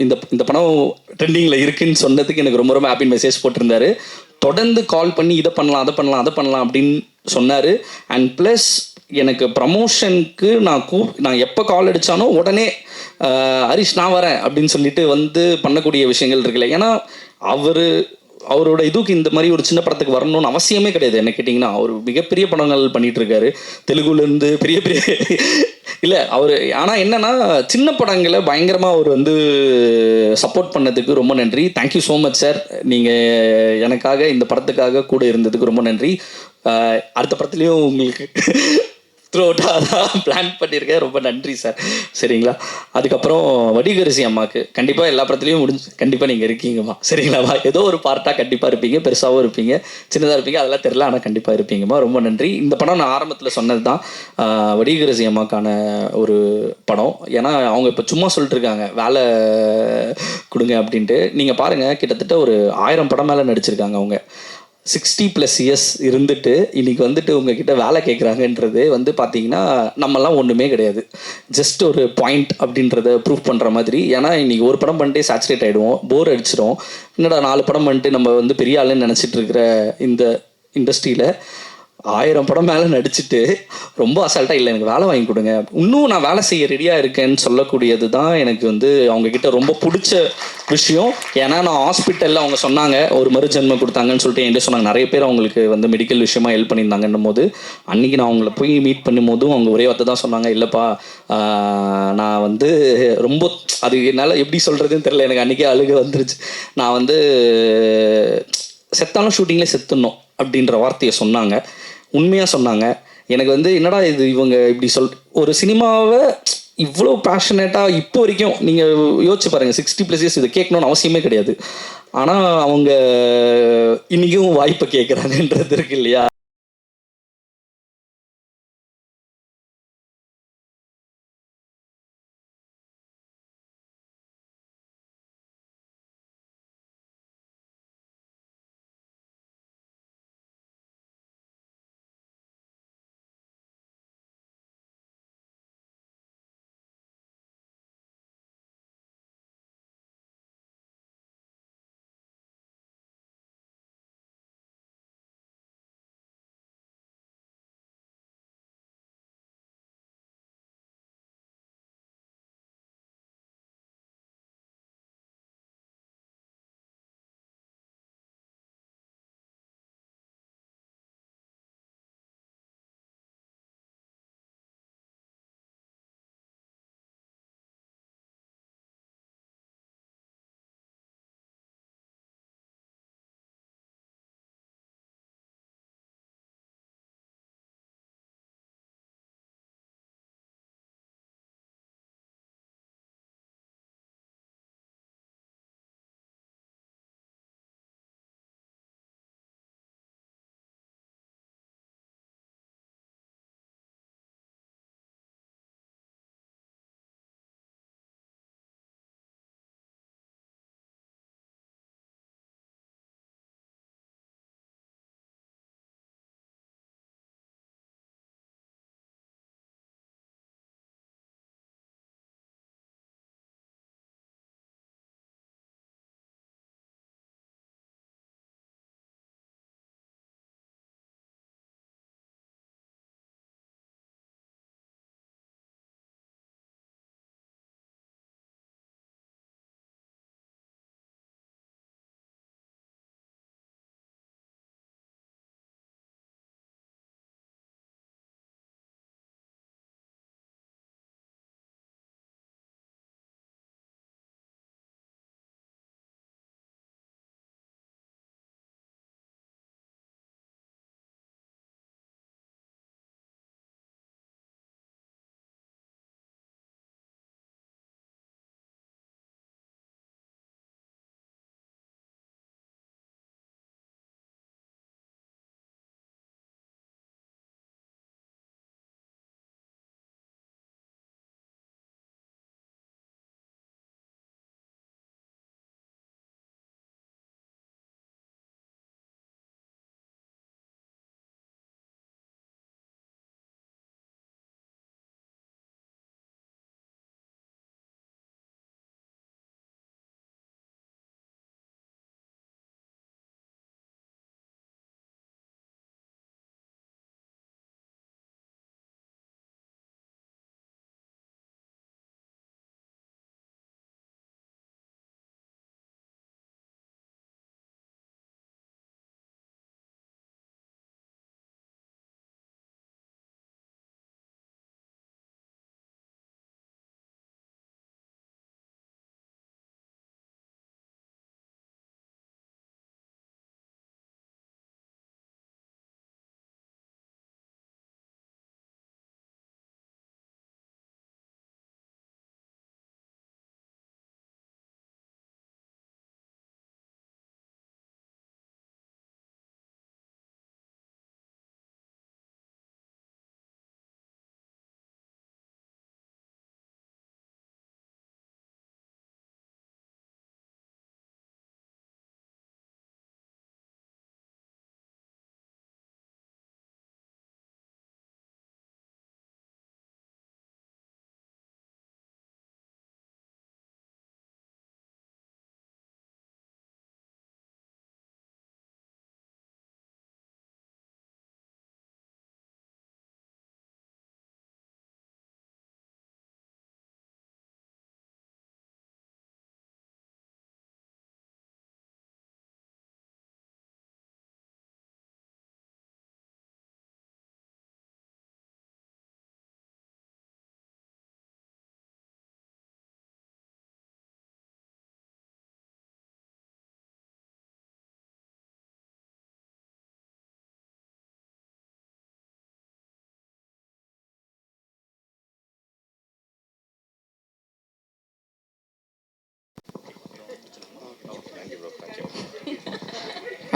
இந்த படம் ட்ரெண்டிங்கில் இருக்குன்னு சொன்னதுக்கு எனக்கு ரொம்ப ரொம்ப ஹாப்பின்னு மெசேஜ் போட்டிருந்தாரு. தொடர்ந்து கால் பண்ணி இதை பண்ணலாம் அதை பண்ணலாம் அப்படின்னு சொன்னார். அண்ட் ப்ளஸ் எனக்கு ப்ரமோஷனுக்கு நான் எப்போ கால் அடித்தானோ உடனே ஹரிஷ் நான் வரேன் அப்படின்னு சொல்லிட்டு வந்து பண்ணக்கூடிய விஷயங்கள் இருக்குல்ல. ஏன்னா அவர் அவரோட இதுக்கு இந்த மாதிரி ஒரு சின்ன படத்துக்கு வரணும்னு அவசியமே கிடையாது. என்ன கேட்டிங்கன்னா அவர் மிகப்பெரிய படங்கள் பண்ணிட்டு இருக்காரு தெலுங்குலேருந்து பெரிய பெரிய இல்லை அவர். ஆனால் என்னன்னா சின்ன படங்களை பயங்கரமாக அவர் வந்து சப்போர்ட் பண்ணதுக்கு ரொம்ப நன்றி. Thank you so much sir. நீங்கள் எனக்காக இந்த படத்துக்காக கூட இருந்ததுக்கு ரொம்ப நன்றி. அடுத்த படத்துலேயும் உங்களுக்கு த்ரூ அவுட்டாக தான் பிளான் பண்ணியிருக்கேன். ரொம்ப நன்றி சார். சரிங்களா? அதுக்கப்புறம் வடிகரிசி அம்மாவுக்கு கண்டிப்பாக எல்லா படத்துலையும் கண்டிப்பாக நீங்கள் இருக்கீங்கம்மா. சரிங்களாம்மா? ஏதோ ஒரு பார்ட்டாக கண்டிப்பாக இருப்பீங்க, பெருசாகவும் இருப்பீங்க, சின்னதாக இருப்பீங்க, அதெல்லாம் தெரில, ஆனால் கண்டிப்பாக இருப்பீங்கம்மா. ரொம்ப நன்றி. இந்த படம் நான் ஆரம்பத்தில் சொன்னது தான், வடிகரிசி அம்மாக்கான ஒரு படம். ஏன்னா அவங்க இப்போ சும்மா சொல்லிட்டு இருக்காங்க வேலை கொடுங்க அப்படின்ட்டு. நீங்கள் பாருங்கள், கிட்டத்தட்ட ஒரு 1000 படம் மேலே நடிச்சிருக்காங்க அவங்க. 60+ இயர்ஸ் இருந்துட்டு இன்னைக்கு வந்துட்டு உங்ககிட்ட வேலை கேட்குறாங்கன்றது வந்து பார்த்தீங்கன்னா நம்மலாம் ஒன்றுமே கிடையாது, ஜஸ்ட் ஒரு பாயிண்ட் அப்படின்றத ப்ரூவ் பண்ணுற மாதிரி. ஏன்னா இன்னைக்கு ஒரு படம் பண்ணிட்டு சேச்சுரேட் ஆகிடுவோம், போர் அடிச்சிடும். என்னடா 4 படம் பண்ணிட்டு நம்ம வந்து பெரிய ஆளுன்னு நினச்சிட்டு இருக்கிற இந்த இண்டஸ்ட்ரியில் 1000 படம் மேலே நடிச்சுட்டு ரொம்ப அசால்ட்டாக இல்லை எனக்கு வேலை வாங்கி கொடுங்க, இன்னும் நான் வேலை செய்ய ரெடியாக இருக்கேன்னு சொல்லக்கூடியது தான் எனக்கு வந்து அவங்கக்கிட்ட ரொம்ப பிடிச்ச விஷயம். ஏன்னா நான் ஹாஸ்பிட்டலில் அவங்க சொன்னாங்க ஒரு மறுஜென்மம் கொடுத்தாங்கன்னு சொல்லிட்டு என்கிட்ட சொன்னாங்க. நிறைய பேர் அவங்களுக்கு வந்து மெடிக்கல் விஷயமா ஹெல்ப் பண்ணியிருந்தாங்கன்னும் போது அன்றைக்கி நான் அவங்கள போய் மீட் பண்ணும் போதும் அவங்க ஒரே வார்த்தை தான் சொன்னாங்க, இல்லைப்பா நான் வந்து ரொம்ப அது என்னால் எப்படி சொல்கிறதுன்னு தெரில, எனக்கு அன்றைக்கே அழுக வந்துருச்சு. நான் வந்து செத்தாலும் ஷூட்டிங்லேயே செத்துடணும் அப்படின்ற வார்த்தையை சொன்னாங்க. உண்மையாக சொன்னாங்க. எனக்கு வந்து என்னடா இது இவங்க இப்படி ஒரு சினிமாவை இவ்வளோ பேஷனேட்டாக இப்போ வரைக்கும் நீங்கள் யோசிச்சு பாருங்கள். 60+ இயர்ஸ் இதை கேட்கணுன்னு அவசியமே கிடையாது. ஆனால் அவங்க இன்றைக்கும் வாய்ப்பை கேட்குறாங்கன்றது இருக்கு இல்லையா?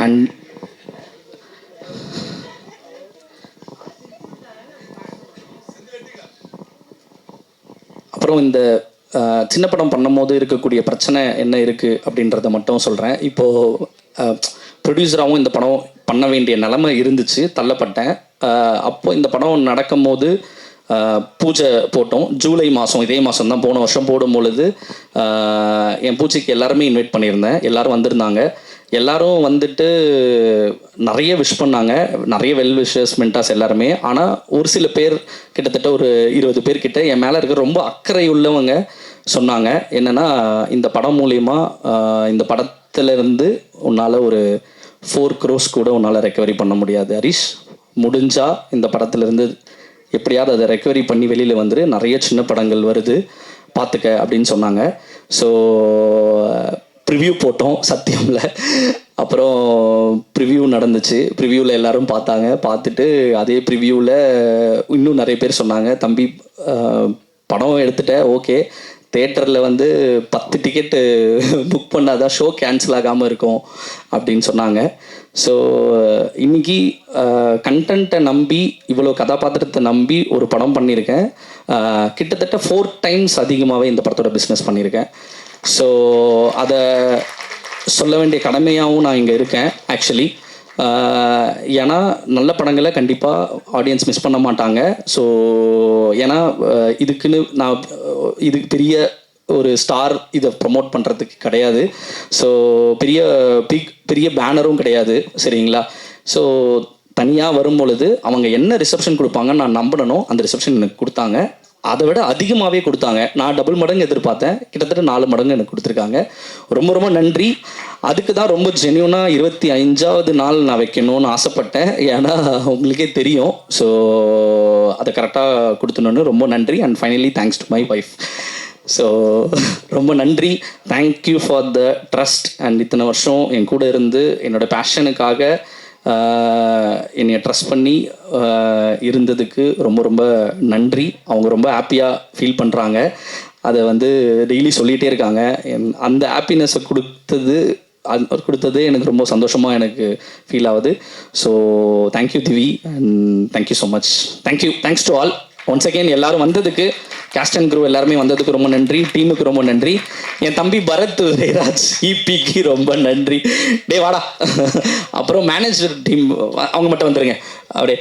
அண்ட் அப்புறம் இந்த சின்ன படம் பண்ணும்போது இருக்கக்கூடிய பிரச்சனை என்ன இருக்குது அப்படின்றத மட்டும் சொல்கிறேன். இப்போது ப்ரொடியூசராகவும் இந்த படம் பண்ண வேண்டிய நிலைமை இருந்துச்சு, தள்ளப்பட்டேன். அப்போ இந்த படம் நடக்கும்போது பூஜை போட்டோம். ஜூலை மாதம், இதே மாதம் தான், போன வருஷம் போடும்பொழுது என் பூஜைக்கு எல்லாருமே இன்வைட் பண்ணியிருந்தேன். எல்லோரும் வந்திருந்தாங்க. எல்லோரும் வந்துட்டு நிறைய விஷ் பண்ணாங்க, நிறைய வெல் விஷஸ் மென்டாஸ் எல்லாருமே. ஆனால் ஒரு சில பேர், கிட்டத்தட்ட ஒரு 20 பேர்கிட்ட என் மேலே இருக்க ரொம்ப அக்கறை உள்ளவங்க சொன்னாங்க என்னென்னா, இந்த படம் மூலிமா இந்த படத்துலேருந்து உன்னால் ஒரு 4 crores கூட உன்னால் ரெக்கவரி பண்ண முடியாது ஹரிஷ். முடிஞ்சால் இந்த படத்துலேருந்து எப்படியாவது அதை ரெக்கவரி பண்ணி வெளியில் வந்துரு, நிறைய சின்ன படங்கள் வருது பார்த்துக்க அப்படின்னு சொன்னாங்க. ஸோ ப்ரிவ்யூ போட்டோம் சத்தியமில். அப்புறம் ப்ரிவ்யூ நடந்துச்சு. ப்ரிவ்யூவில் எல்லோரும் பார்த்தாங்க. பார்த்துட்டு அதே ப்ரிவ்யூவில் இன்னும் நிறைய பேர் சொன்னாங்க, தம்பி படம் எடுத்துகிட்ட, ஓகே, தேட்டரில் வந்து 10 டிக்கெட்டு புக் பண்ணாதான் ஷோ கேன்சல் ஆகாமல் இருக்கும் அப்படின்னு சொன்னாங்க. ஸோ இன்றைக்கி கண்டென்ட்டை நம்பி, இவ்வளோ கதாபாத்திரத்தை நம்பி ஒரு படம் பண்ணியிருக்கேன். கிட்டத்தட்ட 4 times அதிகமாகவே இந்த படத்தோட பிஸ்னஸ் பண்ணியிருக்கேன். ஸோ அதை சொல்ல வேண்டிய கடமையாகவும் நான் இங்கே இருக்கேன் ஆக்சுவலி. ஏன்னா நல்ல படங்களை கண்டிப்பாக ஆடியன்ஸ் மிஸ் பண்ண மாட்டாங்க. ஸோ ஏன்னா இதுக்குன்னு நான் இதுக்கு பெரிய ஒரு ஸ்டார் இதை ப்ரொமோட் பண்ணுறதுக்கு கிடையாது. ஸோ பெரிய பேனரும் கிடையாது, சரிங்களா? ஸோ தனியாக வரும் பொழுது அவங்க என்ன ரிசப்ஷன் கொடுப்பாங்கன்னு நான் நம்பணும். அந்த ரிசப்ஷன் எனக்கு கொடுத்தாங்க, அதை விட அதிகமாகவே கொடுத்தாங்க. நான் டபுள் மடங்கு எதிர்பார்த்தேன், கிட்டத்தட்ட 4 மடங்கு எனக்கு கொடுத்துருக்காங்க. ரொம்ப ரொம்ப நன்றி. அதுக்கு தான் ரொம்ப ஜென்யூனாக 25வது நாள் நான் வைக்கணும்னு ஆசைப்பட்டேன். ஏன்னா உங்களுக்கே தெரியும். ஸோ அதை கரெக்டாக கொடுத்துணுன்னு ரொம்ப நன்றி. And finally thanks to my wife. So ரொம்ப நன்றி. Thank you for the trust. And இத்தனை வருஷம் என் கூட இருந்து என்னோடய பேஷனுக்காக என்னை ட்ரஸ்ட் பண்ணி இருந்ததுக்கு ரொம்ப ரொம்ப நன்றி. அவங்க ரொம்ப ஹாப்பியாக ஃபீல் பண்ணுறாங்க. அதை வந்து டெய்லி சொல்லிகிட்டே இருக்காங்க. அந்த ஹாப்பினஸை கொடுத்தது எனக்கு ரொம்ப சந்தோஷமாக எனக்கு ஃபீல் ஆகுது. So thank you Divi and thank you so much. Thanks to all once again. எல்லோரும் வந்ததுக்கு, கேஸ்ட் அண்ட் க்ரூ எல்லாருமே வந்ததுக்கு ரொம்ப நன்றி. டீமுக்கு ரொம்ப நன்றி. என் தம்பி பரத் ரேராஜ் இபிக்கு ரொம்ப நன்றி. டே வாடா. அப்புறம் மேனேஜர் டீம் அவங்க மட்டும் வந்துருங்க. அப்படியே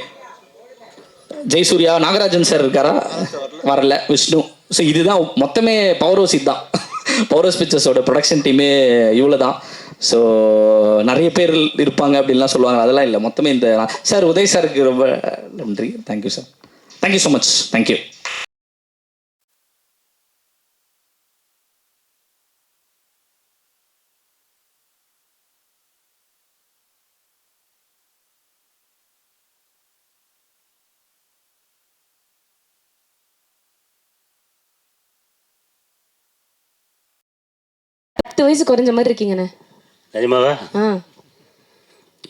ஜெயசூர்யா, நாகராஜன் சார் இருக்காரா? வரல. விஷ்ணு. ஸோ இதுதான் மொத்தமே பவர் ஹவுஸ். இதுதான் பவர் ஹவுஸ் பிக்சர்ஸோட ப்ரொடக்ஷன் டீமே இவ்வளோ தான். ஸோ நிறைய பேர் இருப்பாங்க அப்படின்லாம் சொல்லுவாங்க, அதெல்லாம் இல்லை. மொத்தமே இந்த சார், உதய் சாருக்கு ரொம்ப நன்றி. Thank you sir. Thank you so much. Thank you. பத்து வயசு குறைஞ்ச மாதிரி இருக்கீங்கண்ணே. நிஜமாவா?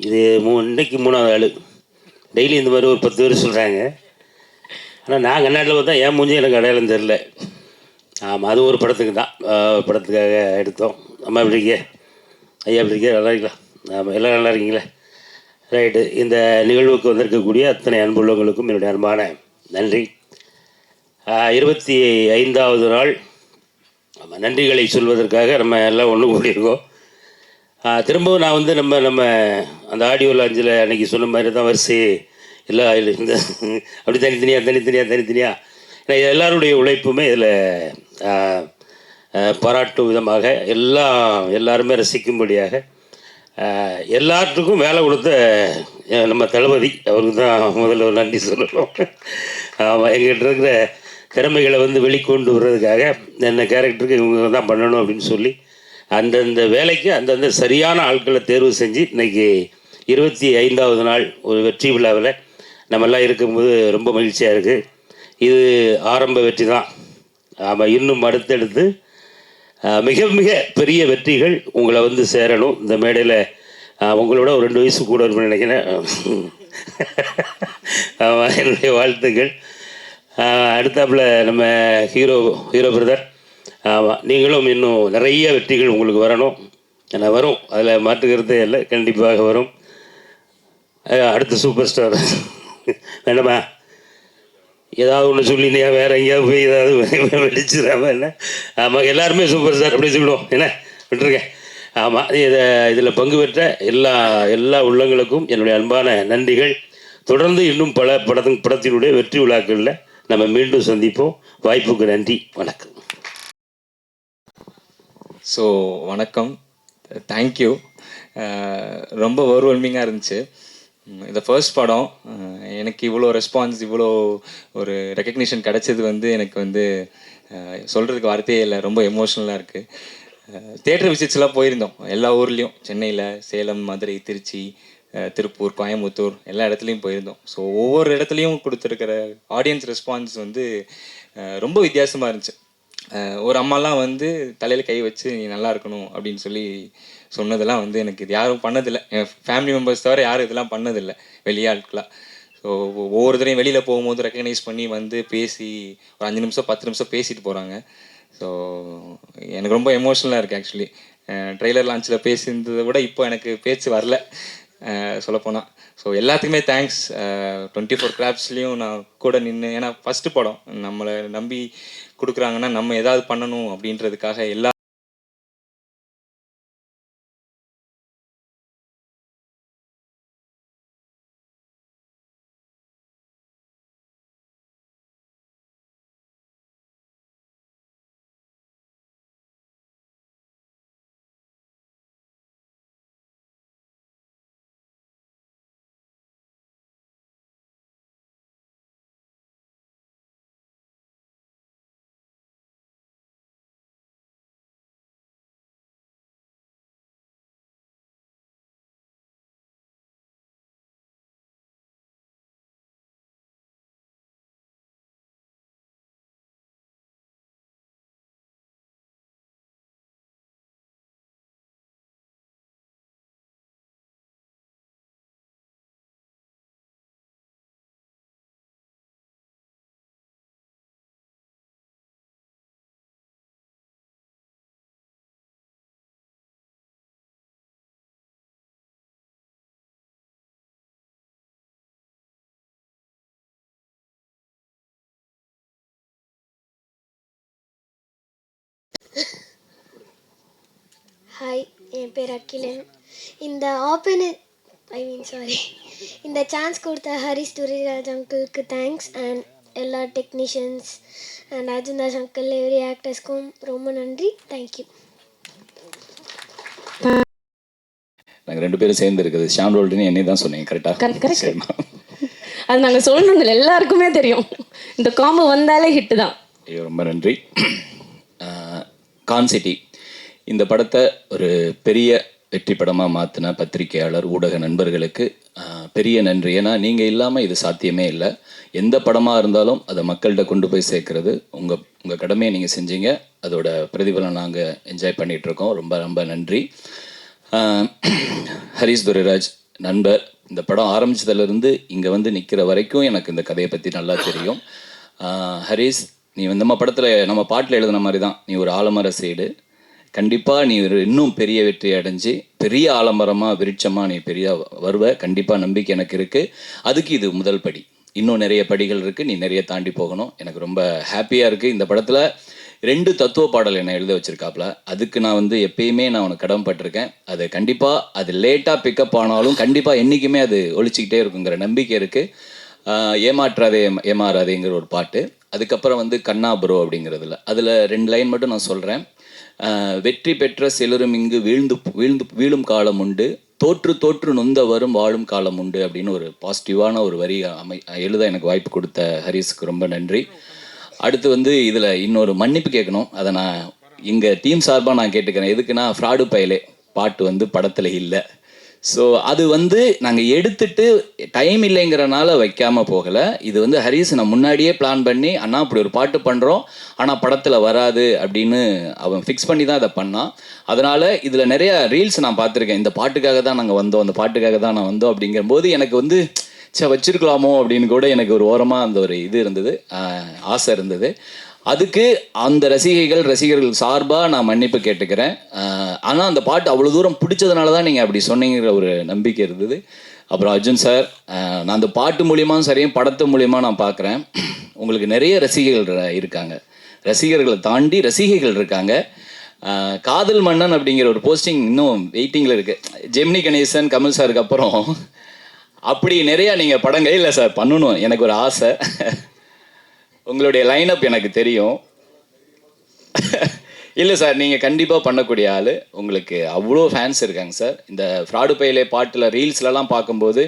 இது இன்னைக்கு 3வது ஆள். டெய்லி இந்த மாதிரி ஒரு 10 பேர் சொல்கிறாங்க. ஆனால் நான் கண்ணாடியில் பார்த்தா என் மூஞ்சி எனக்கு அடையாளம் தெரில. ஆமாம், அது ஒரு படத்துக்கு தான், படத்துக்காக எடுத்தோம். அம்மா எப்படி இருக்கீங்க? ஐயா எப்படி இருக்கீங்க? நல்லா இருக்கலாம்? ஆமாம், எல்லாம் நல்லா இருக்கீங்களா? ரைட்டு. இந்த நிகழ்வுக்கு வந்திருக்கக்கூடிய அத்தனை அன்புள்ளவங்களுக்கும் என்னுடைய அன்பான நன்றி. 25வது நாள் நன்றிகளை சொல்வதற்காக நம்ம எல்லாம் ஒன்று கூடியிருக்கோம். திரும்பவும் நான் வந்து நம்ம அந்த ஆடியோ லாஞ்சில் அன்றைக்கி சொன்ன மாதிரி தான் வரிசை எல்லாம் இந்த அப்படி தனித்தனியாக ஏன்னா எல்லாருடைய உழைப்புமே இதில் பாராட்டும் விதமாக எல்லாருமே ரசிக்கும்படியாக எல்லாத்துக்கும் வேலை கொடுத்த நம்ம தளபதி அவருக்கு தான் முதல்ல ஒரு நன்றி சொல்லணும். எங்கிட்ட இருக்கிற திறமைகளை வந்து வெளிக்கொண்டு வர்றதுக்காக என்ன கேரக்டருக்கு இவங்க தான் பண்ணணும் அப்படின்னு சொல்லி அந்தந்த வேலைக்கு அந்தந்த சரியான ஆட்களை தேர்வு செஞ்சு இன்றைக்கி 25வது நாள் ஒரு வெற்றி விழாவில் நம்மெல்லாம் இருக்கும்போது ரொம்ப மகிழ்ச்சியாக இருக்குது. இது ஆரம்ப வெற்றி தான். ஆமாம், இன்னும் அடுத்தடுத்து மிக மிக பெரிய வெற்றிகள் உங்களை வந்து சேரணும். இந்த மேடையில் உங்களோட ஒரு 2 வயசு கூட இருக்குன்னு நினைக்கிறேன். ஆமாம், என்னுடைய வாழ்த்துக்கள். அடுத்தாப்புல நம்ம ஹீரோ பிரதர், ஆமாம், நீங்களும் இன்னும் நிறைய வெற்றிகள் உங்களுக்கு வரணும். ஆனால் வரும், அதில் மாற்றுக்கிறதே இல்லை, கண்டிப்பாக வரும். அடுத்த சூப்பர் ஸ்டார் வேண்டாமா, ஏதாவது ஒன்று சொல்லினியா வேற எங்கேயாவது போய் ஏதாவது வெடிச்சிடாம என்ன. ஆமாம், எல்லாருமே சூப்பர் ஸ்டார் அப்படி சொல்லுவோம் என்ன, விட்டுருக்கேன். ஆமாம், இதில் பங்கு பெற்ற எல்லா உள்ளங்களுக்கும் என்னுடைய அன்பான நன்றிகள். தொடர்ந்து இன்னும் பல படத்தினுடைய வெற்றி விழாக்களில் நம்ம மீண்டும் சந்திப்போம். வாய்ப்புக்கு நன்றி, வணக்கம். ஸோ வணக்கம், தேங்க்யூ. ரொம்ப ஓவர்வெல்மிங்காக இருந்துச்சு. இந்த ஃபர்ஸ்ட் படம் எனக்கு இவ்வளோ ரெஸ்பான்ஸ், இவ்வளோ ஒரு ரெக்கக்னிஷன் கிடச்சது வந்து எனக்கு வந்து சொல்கிறதுக்கு வார்த்தையே இல்லை. ரொம்ப எமோஷ்னலாக இருக்குது. தியேட்டர் விசிட்ஸ்லாம் போயிருந்தோம் எல்லா ஊர்லேயும், சென்னையில், சேலம், மதுரை, திருச்சி, திருப்பூர், கோயம்புத்தூர், எல்லா இடத்துலையும் போயிருந்தோம். ஸோ ஒவ்வொரு இடத்துலையும் கொடுத்துருக்கிற ஆடியன்ஸ் ரெஸ்பான்ஸ் வந்து ரொம்ப வித்தியாசமாக இருந்துச்சு. ஒரு அம்மாலாம் வந்து தலையில் கை வச்சு நீ நல்லா இருக்கணும் அப்படின்னு சொல்லி சொன்னதெல்லாம் வந்து எனக்கு இது யாரும் பண்ணதில்லை. என் ஃபேமிலி மெம்பர்ஸ் தவிர யாரும் இதெல்லாம் பண்ணதில்லை, வெளியாட்களாக. ஸோ ஒவ்வொருத்தரையும் வெளியில் போகும்போது ரெக்கக்னைஸ் பண்ணி வந்து பேசி ஒரு 5 நிமிஷம் 10 நிமிஷம் பேசிட்டு போகிறாங்க. ஸோ எனக்கு ரொம்ப எமோஷ்னலாக இருக்குது ஆக்சுவலி. ட்ரெய்லர் லான்ச்சில் பேசியிருந்ததை விட இப்போ எனக்கு பேச்சு வரல சொல்லப்போனால். ஸோ எல்லாத்துக்குமே தேங்க்ஸ். 24 கிராப்ஸ்லேயும் நான் கூட நின்று, ஏன்னா ஃபஸ்ட்டு படம் நம்மளை நம்பி கொடுக்குறாங்கன்னா நம்ம ஏதாவது பண்ணணும் அப்படின்றதுக்காக எல்லா ஹாய், என் பேர் அகிலன். இந்த இந்த சான்ஸ் கொடுத்த ஹரிஸ் துரைராஜ் அங்கிளுக்கு தேங்க்ஸ். அண்ட் எல்லா technicians and Arjun Das uncle, every ஆக்டர்ஸ்க்கும் ரொம்ப நன்றி. தேங்க்யூ. நாங்கள் 2 பேரும் சேர்ந்து இருக்குது ஷான் ரோல்டுன்னு என்னை தான் சொன்னீங்க, கரெக்டாக? அது நாங்கள் சொல்லணும், எல்லாருக்குமே தெரியும். இந்த காம்போ வந்தாலே ஹிட்டு தான். ஐயோ, ரொம்ப நன்றி. கான்சிட்டி இந்த படத்தை ஒரு பெரிய வெற்றி படமாக மாற்றின பத்திரிகையாளர், ஊடக நண்பர்களுக்கு பெரிய நன்றி. ஏன்னா நீங்கள் இல்லாமல் இது சாத்தியமே இல்லை. எந்த படமாக இருந்தாலும் அதை மக்கள்கிட்ட கொண்டு போய் சேர்க்கறது உங்கள் கடமையை நீங்கள் செஞ்சீங்க. அதோட பிரதிபலன் நாங்கள் என்ஜாய் பண்ணிகிட்ருக்கோம். ரொம்ப ரொம்ப நன்றி. ஹரிஸ் துரைராஜ் நண்பர், இந்த படம் ஆரம்பித்ததுலேருந்து இங்கே வந்து நிற்கிற வரைக்கும் எனக்கு இந்த கதையை பற்றி நல்லா தெரியும். ஹரிஸ், நீ நம்ம படத்தில் நம்ம பாட்டில் எழுதின மாதிரி தான், நீ ஒரு ஆலமர சைடு. கண்டிப்பாக நீ ஒரு இன்னும் பெரிய வெற்றி அடைஞ்சு பெரிய ஆலமரமாக விருட்சமாக நீ பெரிய வருவ. கண்டிப்பாக நம்பிக்கை எனக்கு இருக்குது. அதுக்கு இது முதல் படி. இன்னும் நிறைய படிகள் இருக்குது, நீ நிறைய தாண்டி போகணும். எனக்கு ரொம்ப ஹாப்பியாக இருக்குது. இந்த படத்தில் 2 தத்துவ பாடல் என்னை எழுத வச்சுருக்காப்புல. அதுக்கு நான் வந்து எப்பயுமே நான் உனக்கு கடமைப்பட்டிருக்கேன். அது கண்டிப்பாக அது லேட்டாக பிக்கப் ஆனாலும் கண்டிப்பாக என்றைக்குமே அது ஒழிச்சிக்கிட்டே இருக்குங்கிற நம்பிக்கை இருக்குது. ஏமாற்றாதே ஏமாறாதேங்கிற ஒரு பாட்டு. அதுக்கப்புறம் வந்து கண்ணா ப்ரோ அப்படிங்கிறதுல அதில் 2 லைன் மட்டும் நான் சொல்கிறேன். வெற்றி பெற்ற சிலரும் இங்கு வீழும் காலம் உண்டு, தோற்று நொந்த வரும் வாழும் காலம் உண்டு அப்படின்னு ஒரு பாசிட்டிவான ஒரு வரி எழுத எனக்கு வாய்ப்பு கொடுத்த ஹரிஸுக்கு ரொம்ப நன்றி. அடுத்து வந்து இதில் இன்னொரு மன்னிப்பு கேட்கணும். அதை நான் எங்கள் டீம் சார்பாக நான் கேட்டுக்கிறேன். எதுக்குன்னா, ஃப்ராடு பயலே பாட்டு வந்து படத்தில் இல்லை. ஸோ அது வந்து நாங்கள் எடுத்துட்டு டைம் இல்லைங்கிறனால வைக்காமல் போகலை. இது வந்து ஹரிஸ் நான் முன்னாடியே பிளான் பண்ணி, அண்ணா இப்படி ஒரு பாட்டு பண்ணுறோம் ஆனால் படத்தில் வராது அப்படின்னு அவன் ஃபிக்ஸ் பண்ணி தான் அதை பண்ணான். அதனால் இதில் நிறைய ரீல்ஸ் நான் பார்த்துருக்கேன். இந்த பாட்டுக்காக தான் நாங்கள் வந்தோம், அந்த பாட்டுக்காக தான் நான் வந்தோம் அப்படிங்கும்போது எனக்கு வந்து வச்சிருக்கலாமோ அப்படின்னு கூட எனக்கு ஒரு ஓரமாக அந்த ஒரு இது இருந்தது, ஆசை இருந்தது. அதுக்கு அந்த ரசிகர்கள் சார்பாக நான் மன்னிப்பு கேட்டுக்கிறேன். ஆனால் அந்த பாட்டு அவ்வளோ தூரம் பிடிச்சதுனால தான் நீங்கள் அப்படி சொன்னீங்கிற ஒரு நம்பிக்கை இருந்தது. அப்புறம் அர்ஜுன் சார், நான் அந்த பாட்டு மூலியமாகவும் சரியும் படத்து மூலியமாக நான் பார்க்குறேன், உங்களுக்கு நிறைய ரசிகர்கள் இருக்காங்க. ரசிகர்களை தாண்டி ரசிகைகள் இருக்காங்க. காதல் மன்னன் அப்படிங்கிற ஒரு போஸ்டிங் இன்னும் வெயிட்டிங்கில் இருக்குது. ஜெமினி கணேசன், கமல் சாருக்கு அப்புறம் அப்படி நிறையா நீங்கள் படங்கள் இல்லை சார் பண்ணணும், எனக்கு ஒரு ஆசை. உங்களுடைய லைனப் எனக்கு தெரியும். இல்லை சார், நீங்கள் கண்டிப்பாக பண்ணக்கூடிய ஆள். உங்களுக்கு அவ்வளோ ஃபேன்ஸ் இருக்காங்க சார். இந்த ஃப்ராடு பையிலே பாட்டில் ரீல்ஸ்லலாம் பார்க்கும்போது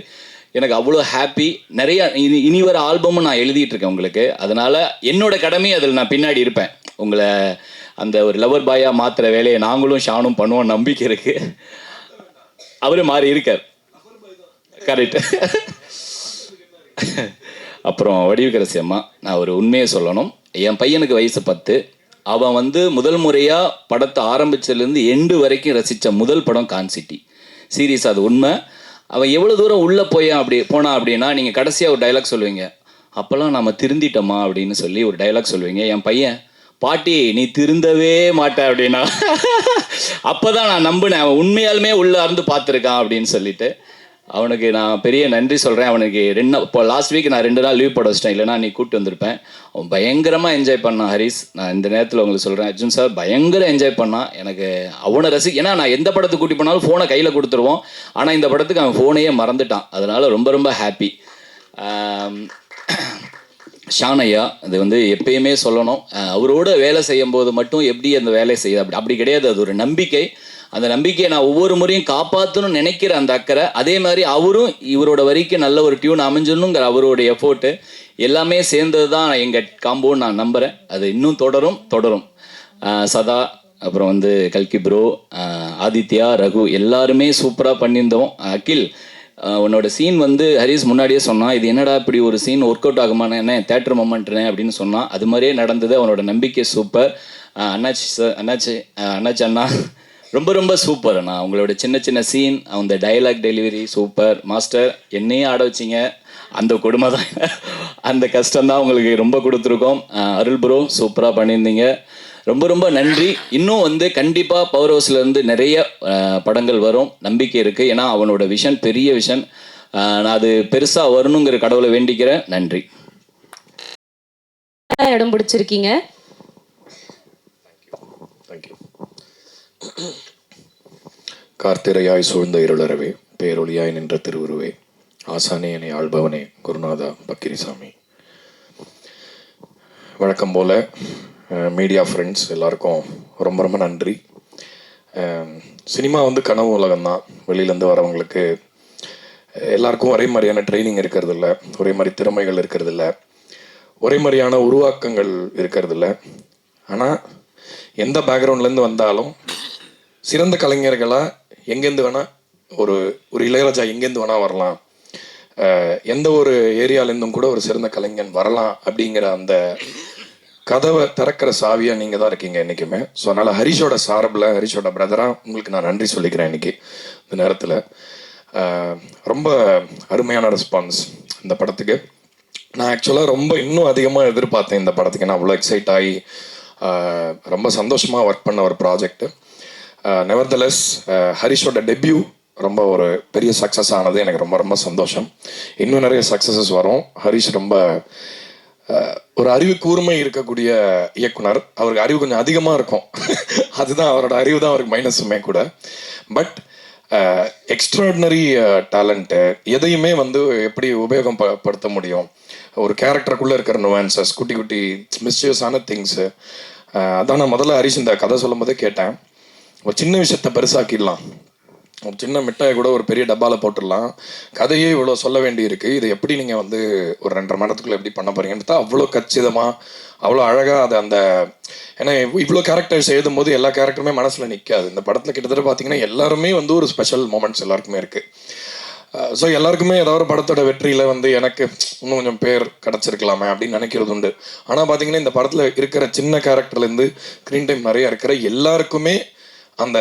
எனக்கு அவ்வளோ ஹாப்பி. நிறையா இனி வர ஆல்பமும் நான் எழுதிட்டு இருக்கேன் உங்களுக்கு. அதனால் என்னோட கடமை அதில் நான் பின்னாடி இருப்பேன். உங்களை அந்த ஒரு லவர் பாயாக மாற்றுற வேலையை நாங்களும் ஷானும் பண்ணுவோம், நம்பிக்கை இருக்குது. அவரு மாறி இருக்கார், கரெக்ட். அப்புறம் வடிவுக்கரசி அம்மா, நான் ஒரு உண்மையை சொல்லணும். என் பையனுக்கு வயசு 10. அவன் முதல் முறையாக படத்தை ஆரம்பிச்சதுலேருந்து எண்டு வரைக்கும் ரசித்த முதல் படம் கான்சிட்டி சீரியஸ். அது உண்மை. அவன் எவ்வளோ தூரம் உள்ளே போனான் அப்படின்னா, நீங்கள் கடைசியாக ஒரு டைலாக் சொல்லுவீங்க, அப்போல்லாம் நம்ம திருந்திட்டோமா அப்படின்னு சொல்லி ஒரு டைலாக் சொல்லுவீங்க. என் பையன், பாட்டி நீ திருந்தவே மாட்ட அப்படின்னா அப்போ தான் நான் நம்பினேன் அவன் உண்மையாலுமே உள்ளே இருந்து பார்த்துருக்கான் அப்படின்னு சொல்லிட்டு. அவனுக்கு நான் பெரிய நன்றி சொல்கிறேன். அவனுக்கு இப்போ லாஸ்ட் வீக் நான் 2 நாள் லீவ் போட வச்சிட்டேன், இல்லைனா நீ கூப்பிட்டு வந்திருப்பேன். அவன் பயங்கரமாக என்ஜாய் பண்ணான். ஹரிஸ், நான் இந்த நேரத்தில் உங்களுக்கு சொல்கிறேன், அர்ஜுன் சார் பயங்கர என்ஜாய் பண்ணான். எனக்கு அவனை ஏன்னா நான் எந்த படத்துக்கு கூட்டி போனாலும் ஃபோனை கையில் கொடுத்துருவோம். ஆனால் இந்த படத்துக்கு அவன் ஃபோனையே மறந்துட்டான். அதனால் ரொம்ப ரொம்ப ஹாப்பி. ஷான் ஐயா, அது எப்பயுமே சொல்லணும், அவரோட வேலை செய்யும் போது மட்டும் எப்படி அந்த வேலையை செய்யுது அப்படி கிடையாது. அது ஒரு நம்பிக்கை. அந்த நம்பிக்கையை நான் ஒவ்வொரு முறையும் காப்பாற்றணும்னு நினைக்கிற அந்த அக்கறை, அதே மாதிரி அவரும் இவரோட வரிக்கு நல்ல ஒரு டியூன் அமைஞ்சிடணுங்கிற அவருடைய எஃபோர்ட்டு எல்லாமே சேர்ந்தது தான் எங்கள் காம்போன்னு நான் நம்புகிறேன். அது இன்னும் தொடரும். சதா, அப்புறம் கல்கி ப்ரோ, ஆதித்யா, ரகு எல்லாருமே சூப்பராக பண்ணியிருந்தோம். அகில், உன்னோட சீன் ஹரிஸ் முன்னாடியே சொன்னான், இது என்னடா இப்படி ஒரு சீன் ஒர்க் அவுட் ஆகுமான்னு, என்ன தேட்டர் மொமெண்ட்னு அப்படின்னு சொன்னான். அது மாதிரியே நடந்தது. அவனோட நம்பிக்கை சூப்பர். அண்ணாச்சி அண்ணா ரொம்ப ரொம்ப சூப்பர் அண்ணா. உங்களோட சின்ன சீன், அந்த டைலாக் டெலிவரி சூப்பர். மாஸ்டர், என்னையே ஆட வச்சிங்க, அந்த கொடுமை தான், அந்த கஷ்டம்தான் உங்களுக்கு ரொம்ப கொடுத்துருக்கோம். அருள் ப்ரோ சூப்பராக பண்ணியிருந்தீங்க, ரொம்ப ரொம்ப நன்றி. இன்னும் கண்டிப்பாக பவர் ஹவுஸ்லேருந்து நிறைய படங்கள் வரும், நம்பிக்கை இருக்குது. ஏன்னா அவனோட விஷன் பெரிய விஷன். நான் அது பெருசாக வரணுங்கிற கடவுளை வேண்டிக்கிறேன். நன்றி. இடம் பிடிச்சிருக்கீங்க. கார்த்திரையாய் சூழ்ந்த இருளறவே, பேரொளியாய் நின்ற திருவுருவே, ஆசானே என்னை ஆள்பவனே, குருநாதா பக்கிரிசாமி. வழக்கம் போல் மீடியா ஃப்ரெண்ட்ஸ் எல்லாருக்கும் ரொம்ப ரொம்ப நன்றி. சினிமா கனவு உலகம்தான். வெளியிலேருந்து வரவங்களுக்கு எல்லாருக்கும் ஒரே மாதிரியான ட்ரைனிங் இருக்கிறதில்ல, ஒரே மாதிரி திறமைகள் இருக்கிறதில்ல, ஒரே மாதிரியான உருவாக்கங்கள் இருக்கிறதில்ல. ஆனால் எந்த பேக்ரவுண்ட்லேருந்து வந்தாலும் சிறந்த கலைஞர்களாக எங்கேருந்து வேணால் ஒரு இளையராஜா எங்கேருந்து வேணால் வரலாம், எந்த ஒரு ஏரியாலேருந்தும் கூட ஒரு சிறந்த கலைஞன் வரலாம் அப்படிங்கிற அந்த கதவை திறக்கிற சாவியாக நீங்கள் தான் இருக்கீங்க என்றைக்குமே. ஸோ அதனால் ஹரிஷோட சார்பில், ஹரிஷோட பிரதராக உங்களுக்கு நான் நன்றி சொல்லிக்கிறேன் இன்றைக்கி இந்த நேரத்தில். ரொம்ப அருமையான ரெஸ்பான்ஸ் இந்த படத்துக்கு. நான் ஆக்சுவலாக இன்னும் அதிகமாக எதிர்பார்த்தேன் இந்த படத்துக்கு. நான் அவ்வளோ எக்ஸைட் ஆகி ரொம்ப சந்தோஷமாக ஒர்க் பண்ண ஒரு ப்ராஜெக்ட்டு. நெவர்தலெஸ் ஹரிஷோட டெபியூ ரொம்ப ஒரு பெரிய சக்ஸஸ் ஆனது எனக்கு ரொம்ப ரொம்ப சந்தோஷம். இன்னும் நிறைய சக்ஸஸஸ் வரும். ஹரிஷ் ரொம்ப ஒரு அறிவு கூர்மை இருக்கக்கூடிய இயக்குனர். அவருக்கு அறிவு கொஞ்சம் அதிகமாக இருக்கும், அதுதான் அவரோட அறிவு தான் அவருக்கு மைனஸுமே கூட. பட் எக்ஸ்ட்ராடினரி டேலண்ட்டு, எதையுமே எப்படி உபயோகப்படுத்த முடியும், ஒரு கேரக்டருக்குள்ளே இருக்கிற நுவான்சஸ், குட்டி குட்டி மிஸ்யூஸான திங்ஸு. அதான் நான் முதல்ல ஹரிஷ் இந்த கதை சொல்லும் போதே கேட்டேன், ஒரு சின்ன விஷயத்தை பெருசாக்கிடலாம், ஒரு சின்ன மிட்டாயை கூட ஒரு பெரிய டப்பாவில் போட்டுடலாம், கதையே இவ்வளோ சொல்ல வேண்டி இருக்குது, இதை எப்படி நீங்கள் ஒரு 2.5 மணி நேரத்துக்குள்ளே எப்படி பண்ண போகிறீங்கன்னு தான் அவ்வளோ கச்சிதமாக அவ்வளோ அழகாக அது அந்த. ஏன்னா இவ்வளோ கேரக்டர்ஸ் எழுதும் போது எல்லா கேரக்டருமே மனசில் நிற்காது. இந்த படத்தில் கிட்டத்தட்ட பார்த்தீங்கன்னா எல்லாருமே ஒரு ஸ்பெஷல் மூமெண்ட்ஸ் எல்லாருக்குமே இருக்குது. ஸோ எல்லாருக்குமே ஏதாவது ஒரு படத்தோட வெற்றியில் எனக்கு இன்னும் கொஞ்சம் பேர் கிடச்சிருக்கலாமே அப்படின்னு நினைக்கிறது உண்டு. ஆனால் பார்த்தீங்கன்னா இந்த படத்தில் இருக்கிற சின்ன கேரக்டர்லேருந்து ஸ்க்ரீன் டைம் நிறையா இருக்கிற எல்லாருக்குமே அந்த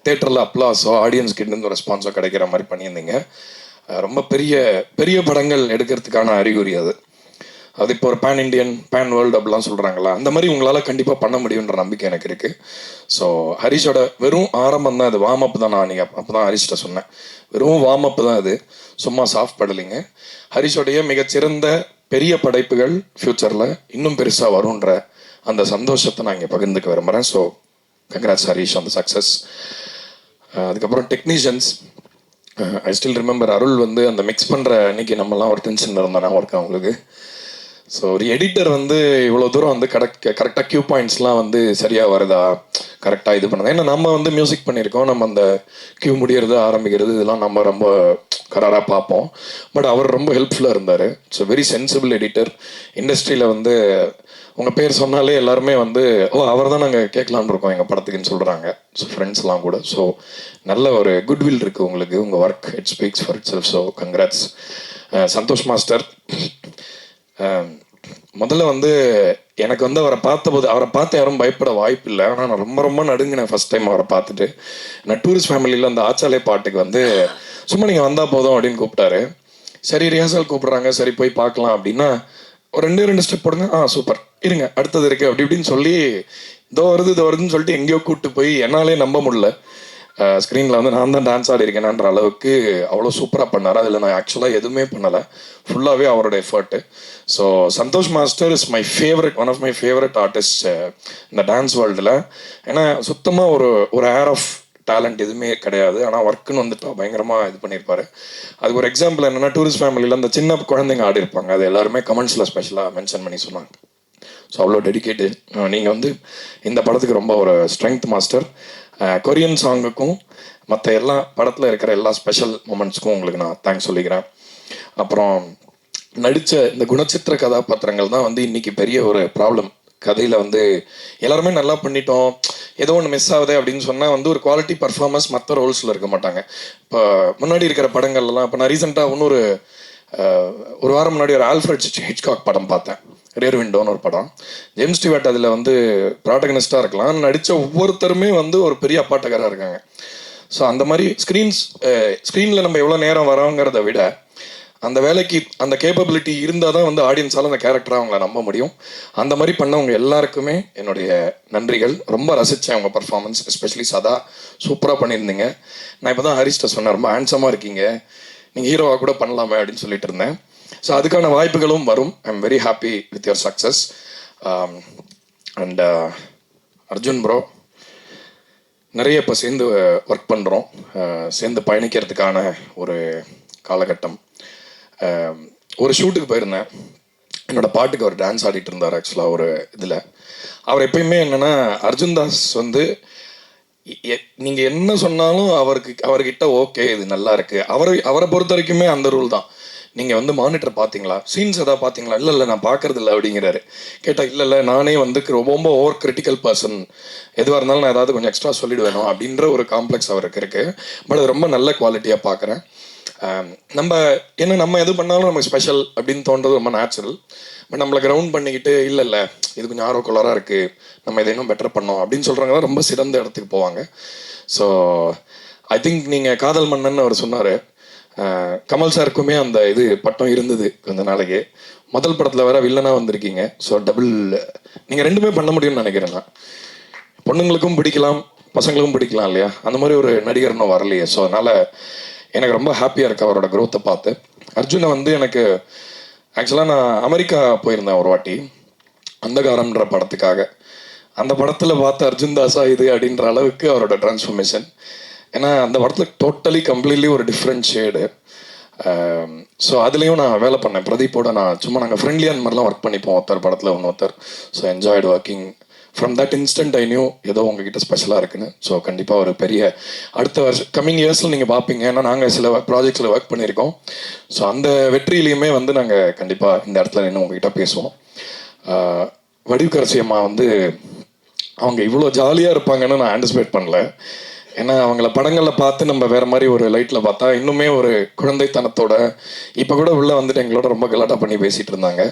தேட்டரில் அப்ளாஸோ ஆடியன்ஸ் கிட்டேருந்து ரெஸ்பான்ஸோ கிடைக்கிற மாதிரி பண்ணியிருந்தீங்க. ரொம்ப பெரிய பெரிய படங்கள் எடுக்கிறதுக்கான அறிகுறி அது. அது இப்போ ஒரு பேன் இண்டியன் பேன் வேர்ல்டு அப்படிலாம் சொல்கிறாங்களா, அந்த மாதிரி உங்களால் கண்டிப்பாக பண்ண முடியுன்ற நம்பிக்கை எனக்கு இருக்குது. ஸோ ஹரிஷோட வெறும் ஆரம்பம் தான், அது வார்ம் அப் தான். நான் நீங்கள் அப்போ தான் ஹரிஷ்ட சொன்னேன், வெறும் வார்ம் அப் தான் அது, சும்மா சாஃப்ட் படலிங்க. ஹரிஷோடைய மிகச்சிறந்த பெரிய படைப்புகள் ஃப்யூச்சரில் இன்னும் பெருசாக வரும்ன்ற அந்த சந்தோஷத்தை நான் இங்கே பகிர்ந்துக்க விரும்புகிறேன். ஸோ கங்க்ராட்ஸ் ஹரிஷ் அந்த சக்ஸஸ். அதுக்கப்புறம் டெக்னீஷியன்ஸ், ஐ ஸ்டில் ரிமெம்பர் அருள் வந்து அந்த மிக்ஸ் பண்ணுற அன்னைக்கு நம்மலாம் ஒரு டென்ஷன் இருந்தோம் ஒர்க் அவங்களுக்கு. ஸோ ஒரு எடிட்டர் வந்து இவ்வளோ தூரம் வந்து கரெக்டாக கியூ பாயிண்ட்ஸ்லாம் வந்து சரியாக வருதா, கரெக்டாக இது பண்ணுறது. ஏன்னா நம்ம வந்து மியூசிக் பண்ணியிருக்கோம், நம்ம அந்த கியூ முடியறது ஆரம்பிக்கிறது இதெல்லாம் நம்ம ரொம்ப கராராக பார்ப்போம். பட் அவர் ரொம்ப ஹெல்ப்ஃபுல்லாக இருந்தார். So very sensible editor. இண்டஸ்ட்ரியில் வந்து உங்கள் பேர் சொன்னாலே எல்லாருமே வந்து அவர் தான் நாங்கள் கேட்கலான்னு இருக்கோம் எங்கள் படத்துக்குன்னு சொல்கிறாங்க. ஸோ ஃப்ரெண்ட்ஸ்லாம் கூட. ஸோ நல்ல ஒரு குட்வில் இருக்குது உங்களுக்கு, உங்கள் work it speaks for itself. So congrats. Santhosh master, முதல்ல வந்து எனக்கு வந்து அவரை பார்த்து யாரும் பயப்பட வாய்ப்பு இல்லை. ஆனால் நான் ரொம்ப ரொம்ப நடுங்கினேன் ஃபர்ஸ்ட் டைம் அவரை பார்த்துட்டு. நான் டூரிஸ்ட் ஃபேமிலியில் அந்த ஆச்சாலே பாட்டுக்கு வந்து சும்மா நீங்கள் வந்தால் போதும் அப்படின்னு கூப்பிட்டாரு. சரி ரிஹர்சல் கூப்பிட்றாங்க, சரி போய் பார்க்கலாம் அப்படின்னா, ஒரு ரெண்டு ஸ்டெப் போடுங்க, சூப்பர் இருங்க அடுத்தது இருக்குது அப்படி இப்படின்னு சொல்லி இதோ வருதுன்னு சொல்லிட்டு எங்கேயோ கூப்பிட்டு போய் என்னாலே நம்ப முடியல. ஸ்க்ரீனில் வந்து நான் தான் டான்ஸ் ஆடி இருக்கேனான்ற அளவுக்கு அவ்வளோ சூப்பராக பண்ணார். அதில் நான் ஆக்சுவலாக எதுவுமே பண்ணலை, ஃபுல்லாகவே அவரோட effort. So Santhosh master is my favourite, one of my favourite artist இந்த டான்ஸ் வேர்ல்டில். ஏன்னா சுத்தமாக ஒரு ஏர் ஆஃப் டேலண்ட் எதுவுமே கிடையாது, ஆனால் ஒர்க்குன்னு வந்துட்டு பயங்கரமாக இது பண்ணியிருப்பாரு. அதுக்கு ஒரு எக்ஸாம்பிள் என்னென்னா, டூரிஸ்ட் ஃபேமிலியில் அந்த சின்ன குழந்தைங்க ஆடி இருப்பாங்க, அது எல்லாருமே கமெண்ட்ஸில் ஸ்பெஷலாக மென்ஷன் பண்ணி சொன்னாங்க. ஸோ அவ்வளோ டெடிக்கேட்டட். நீங்கள் வந்து இந்த படத்துக்கு ரொம்ப ஒரு ஸ்ட்ரென்த் மாஸ்டர். கொரியன் சாங்குக்கும் மற்ற எல்லா படத்தில் இருக்கிற எல்லா ஸ்பெஷல் மூமெண்ட்ஸ்க்கும் உங்களுக்கு நான் தேங்க்ஸ் சொல்லிக்கிறேன். அப்புறம் நடித்த இந்த குணச்சித்திர கதாபாத்திரங்கள் தான் வந்து இன்னைக்கு பெரிய ஒரு ப்ராப்ளம். கதையில் வந்து எல்லாருமே நல்லா பண்ணிட்டோம், ஏதோ ஒன்று மிஸ் ஆகுது அப்படின்னு சொன்னால் வந்து ஒரு குவாலிட்டி பர்ஃபார்மன்ஸ் மற்ற ரோல்ஸில் இருக்க மாட்டாங்க. இப்போ முன்னாடி இருக்கிற படங்கள்லாம், இப்போ நான் ரீசெண்டாக ஒரு வாரம் முன்னாடி ஒரு ஆல்ஃப்ரெட் ஹிட்ச்காக் படம் பார்த்தேன், ரியர் விண்டோன்னு ஒரு படம். ஜேம்ஸ் ஸ்டீவர்ட் அதில் வந்து ப்ராட்டகனிஸ்டாக இருக்கலாம், நடித்த ஒவ்வொருத்தருமே வந்து ஒரு பெரிய அப்பாட்டகராக இருக்காங்க. ஸோ அந்த மாதிரி ஸ்க்ரீனில் நம்ம எவ்வளோ நேரம் வரோங்கிறத விட அந்த வேலைக்கு அந்த கேப்பபிலிட்டி இருந்தால் தான் வந்து ஆடியன்ஸால் அந்த கேரக்டராக அவங்கள நம்ப முடியும். அந்த மாதிரி பண்ணவங்க எல்லாருக்குமே என்னுடைய நன்றிகள். ரொம்ப ரசித்தேன் அவங்க பர்ஃபார்மன்ஸ், எஸ்பெஷலி சதா சூப்பராக பண்ணியிருந்தீங்க. நான் இப்போ தான் ஹரிஷ்ட சொன்னேன், ரொம்ப ஹேண்ட்ஸமாக இருக்கீங்க, நீங்கள் ஹீரோவாக கூட பண்ணலாமே அப்படின்னு சொல்லிட்டு இருந்தேன். ஸோ அதுக்கான வாய்ப்புகளும் வரும். I am very happy with your success. And Arjun bro, நிறைய இப்போ சேர்ந்து ஒர்க் பண்ணுறோம், சேர்ந்து பயணிக்கிறதுக்கான ஒரு காலகட்டம். ஒரு ஷூட்டுக்கு போயிருந்தேன், என்னோடய பாட்டுக்கு அவர் டான்ஸ் ஆடிட்டு இருந்தார். ஆக்சுவலாக ஒரு இதில் அவர் எப்பயுமே என்னென்னா, அர்ஜுன் தாஸ் வந்து நீங்கள் என்ன சொன்னாலும் அவர்கிட்ட ஓகே இது நல்லா இருக்குது. அவரை பொறுத்த வரைக்குமே அந்த ரூல் தான். நீங்கள் வந்து மானிட்டர் பார்த்தீங்களா, சீன்ஸ் எதாவது பார்த்தீங்களா, இல்லை நான் பார்க்கறது இல்லை அப்படிங்கிறாரு. கேட்டால் இல்லை நானே வந்து ரொம்ப ஓவர் கிரிட்டிக்கல் பர்சன், எதுவாக இருந்தாலும் நான் ஏதாவது கொஞ்சம் எக்ஸ்ட்ரா சொல்லிடுவேணும் அப்படின்ற ஒரு காம்ப்ளெக்ஸ் அவருக்கு இருக்குது. பட் அது ரொம்ப நல்ல குவாலிட்டியாக பார்க்குறேன். நம்ம எது பண்ணாலும் நமக்கு ஸ்பெஷல் அப்படின்னு தோன்றது ரொம்ப நேச்சுரல். பட் நம்மளை கிரவுண்ட் பண்ணிக்கிட்டு இல்லை இது கொஞ்சம் ஆர்வக்குள்ளராக இருக்குது, நம்ம இதை இன்னும் பெட்டர் பண்ணோம் அப்படின்னு சொல்கிறவங்க தான் ரொம்ப சிறந்த இடத்துக்கு போவாங்க. ஸோ ஐ திங்க் நீங்கள் காதல் மன்னன் அவர் சொன்னார், கமல் சாருக்குமே அந்த இது பட்டம் இருந்தது கொஞ்ச நாளைக்கு. முதல் படத்தில் வேற வில்லனாக வந்திருக்கீங்க. ஸோ டபுள் நீங்கள் ரெண்டுமே பண்ண முடியும்னு நினைக்கிறேன். நான் பொண்ணுங்களுக்கும் பிடிக்கலாம் பசங்களுக்கும் பிடிக்கலாம் இல்லையா, அந்த மாதிரி ஒரு நடிகர் இன்னும் வரலையே. ஸோ அதனால் எனக்கு ரொம்ப ஹாப்பியாக இருக்குது அவரோட க்ரோத்தை பார்த்து. அர்ஜுனை வந்து எனக்கு ஆக்சுவலாக நான் அமெரிக்கா போயிருந்தேன் ஒரு வாட்டி அந்தகாரம்ன்ற படத்துக்காக. அந்த படத்தில் பார்த்து அர்ஜுன் தாஸா இது அப்படின்ற அளவுக்கு அவரோட டிரான்ஸ்ஃபர்மேஷன். ஏன்னா அந்த படத்தில் டோட்டலி கம்ப்ளீட்லி ஒரு டிஃப்ரெண்ட் ஷேடு. ஸோ அதுலேயும் நான் வேலை பண்ணேன் பிரதீப்போட. நான் சும்மா நாங்கள் ஃப்ரெண்ட்லியாக அந்த மாதிரிலாம் ஒர்க் பண்ணிப்போம், ஒருத்தர் படத்தில் இன்னொருத்தர். So enjoyed working. From that instant I knew ஏதோ உங்ககிட்ட ஸ்பெஷலாக இருக்குன்னு. ஸோ கண்டிப்பாக ஒரு பெரிய அடுத்த வருஷம் கம்மிங் இயர்ஸில் நீங்கள் பார்ப்பீங்க. ஏன்னா நாங்கள் சில ப்ராஜெக்ட்ஸில் ஒர்க் பண்ணியிருக்கோம். ஸோ அந்த வெற்றியிலையுமே வந்து நாங்கள் கண்டிப்பாக இந்த இடத்துல நின்று உங்ககிட்ட பேசுவோம். வடிவுக்கரசி அம்மா வந்து அவங்க இவ்வளோ ஜாலியாக இருப்பாங்கன்னு நான் ஆன்டிசிபேட் பண்ணல. ஏன்னா அவங்கள படங்களில் பார்த்து நம்ம வேறு மாதிரி ஒரு லைட்டில் பார்த்தா இன்னுமே ஒரு குழந்தைத்தனத்தோட இப்போ கூட உள்ளே வந்துட்டு எங்களோட ரொம்ப கலாட்டா பண்ணி பேசிகிட்டு இருந்தாங்க.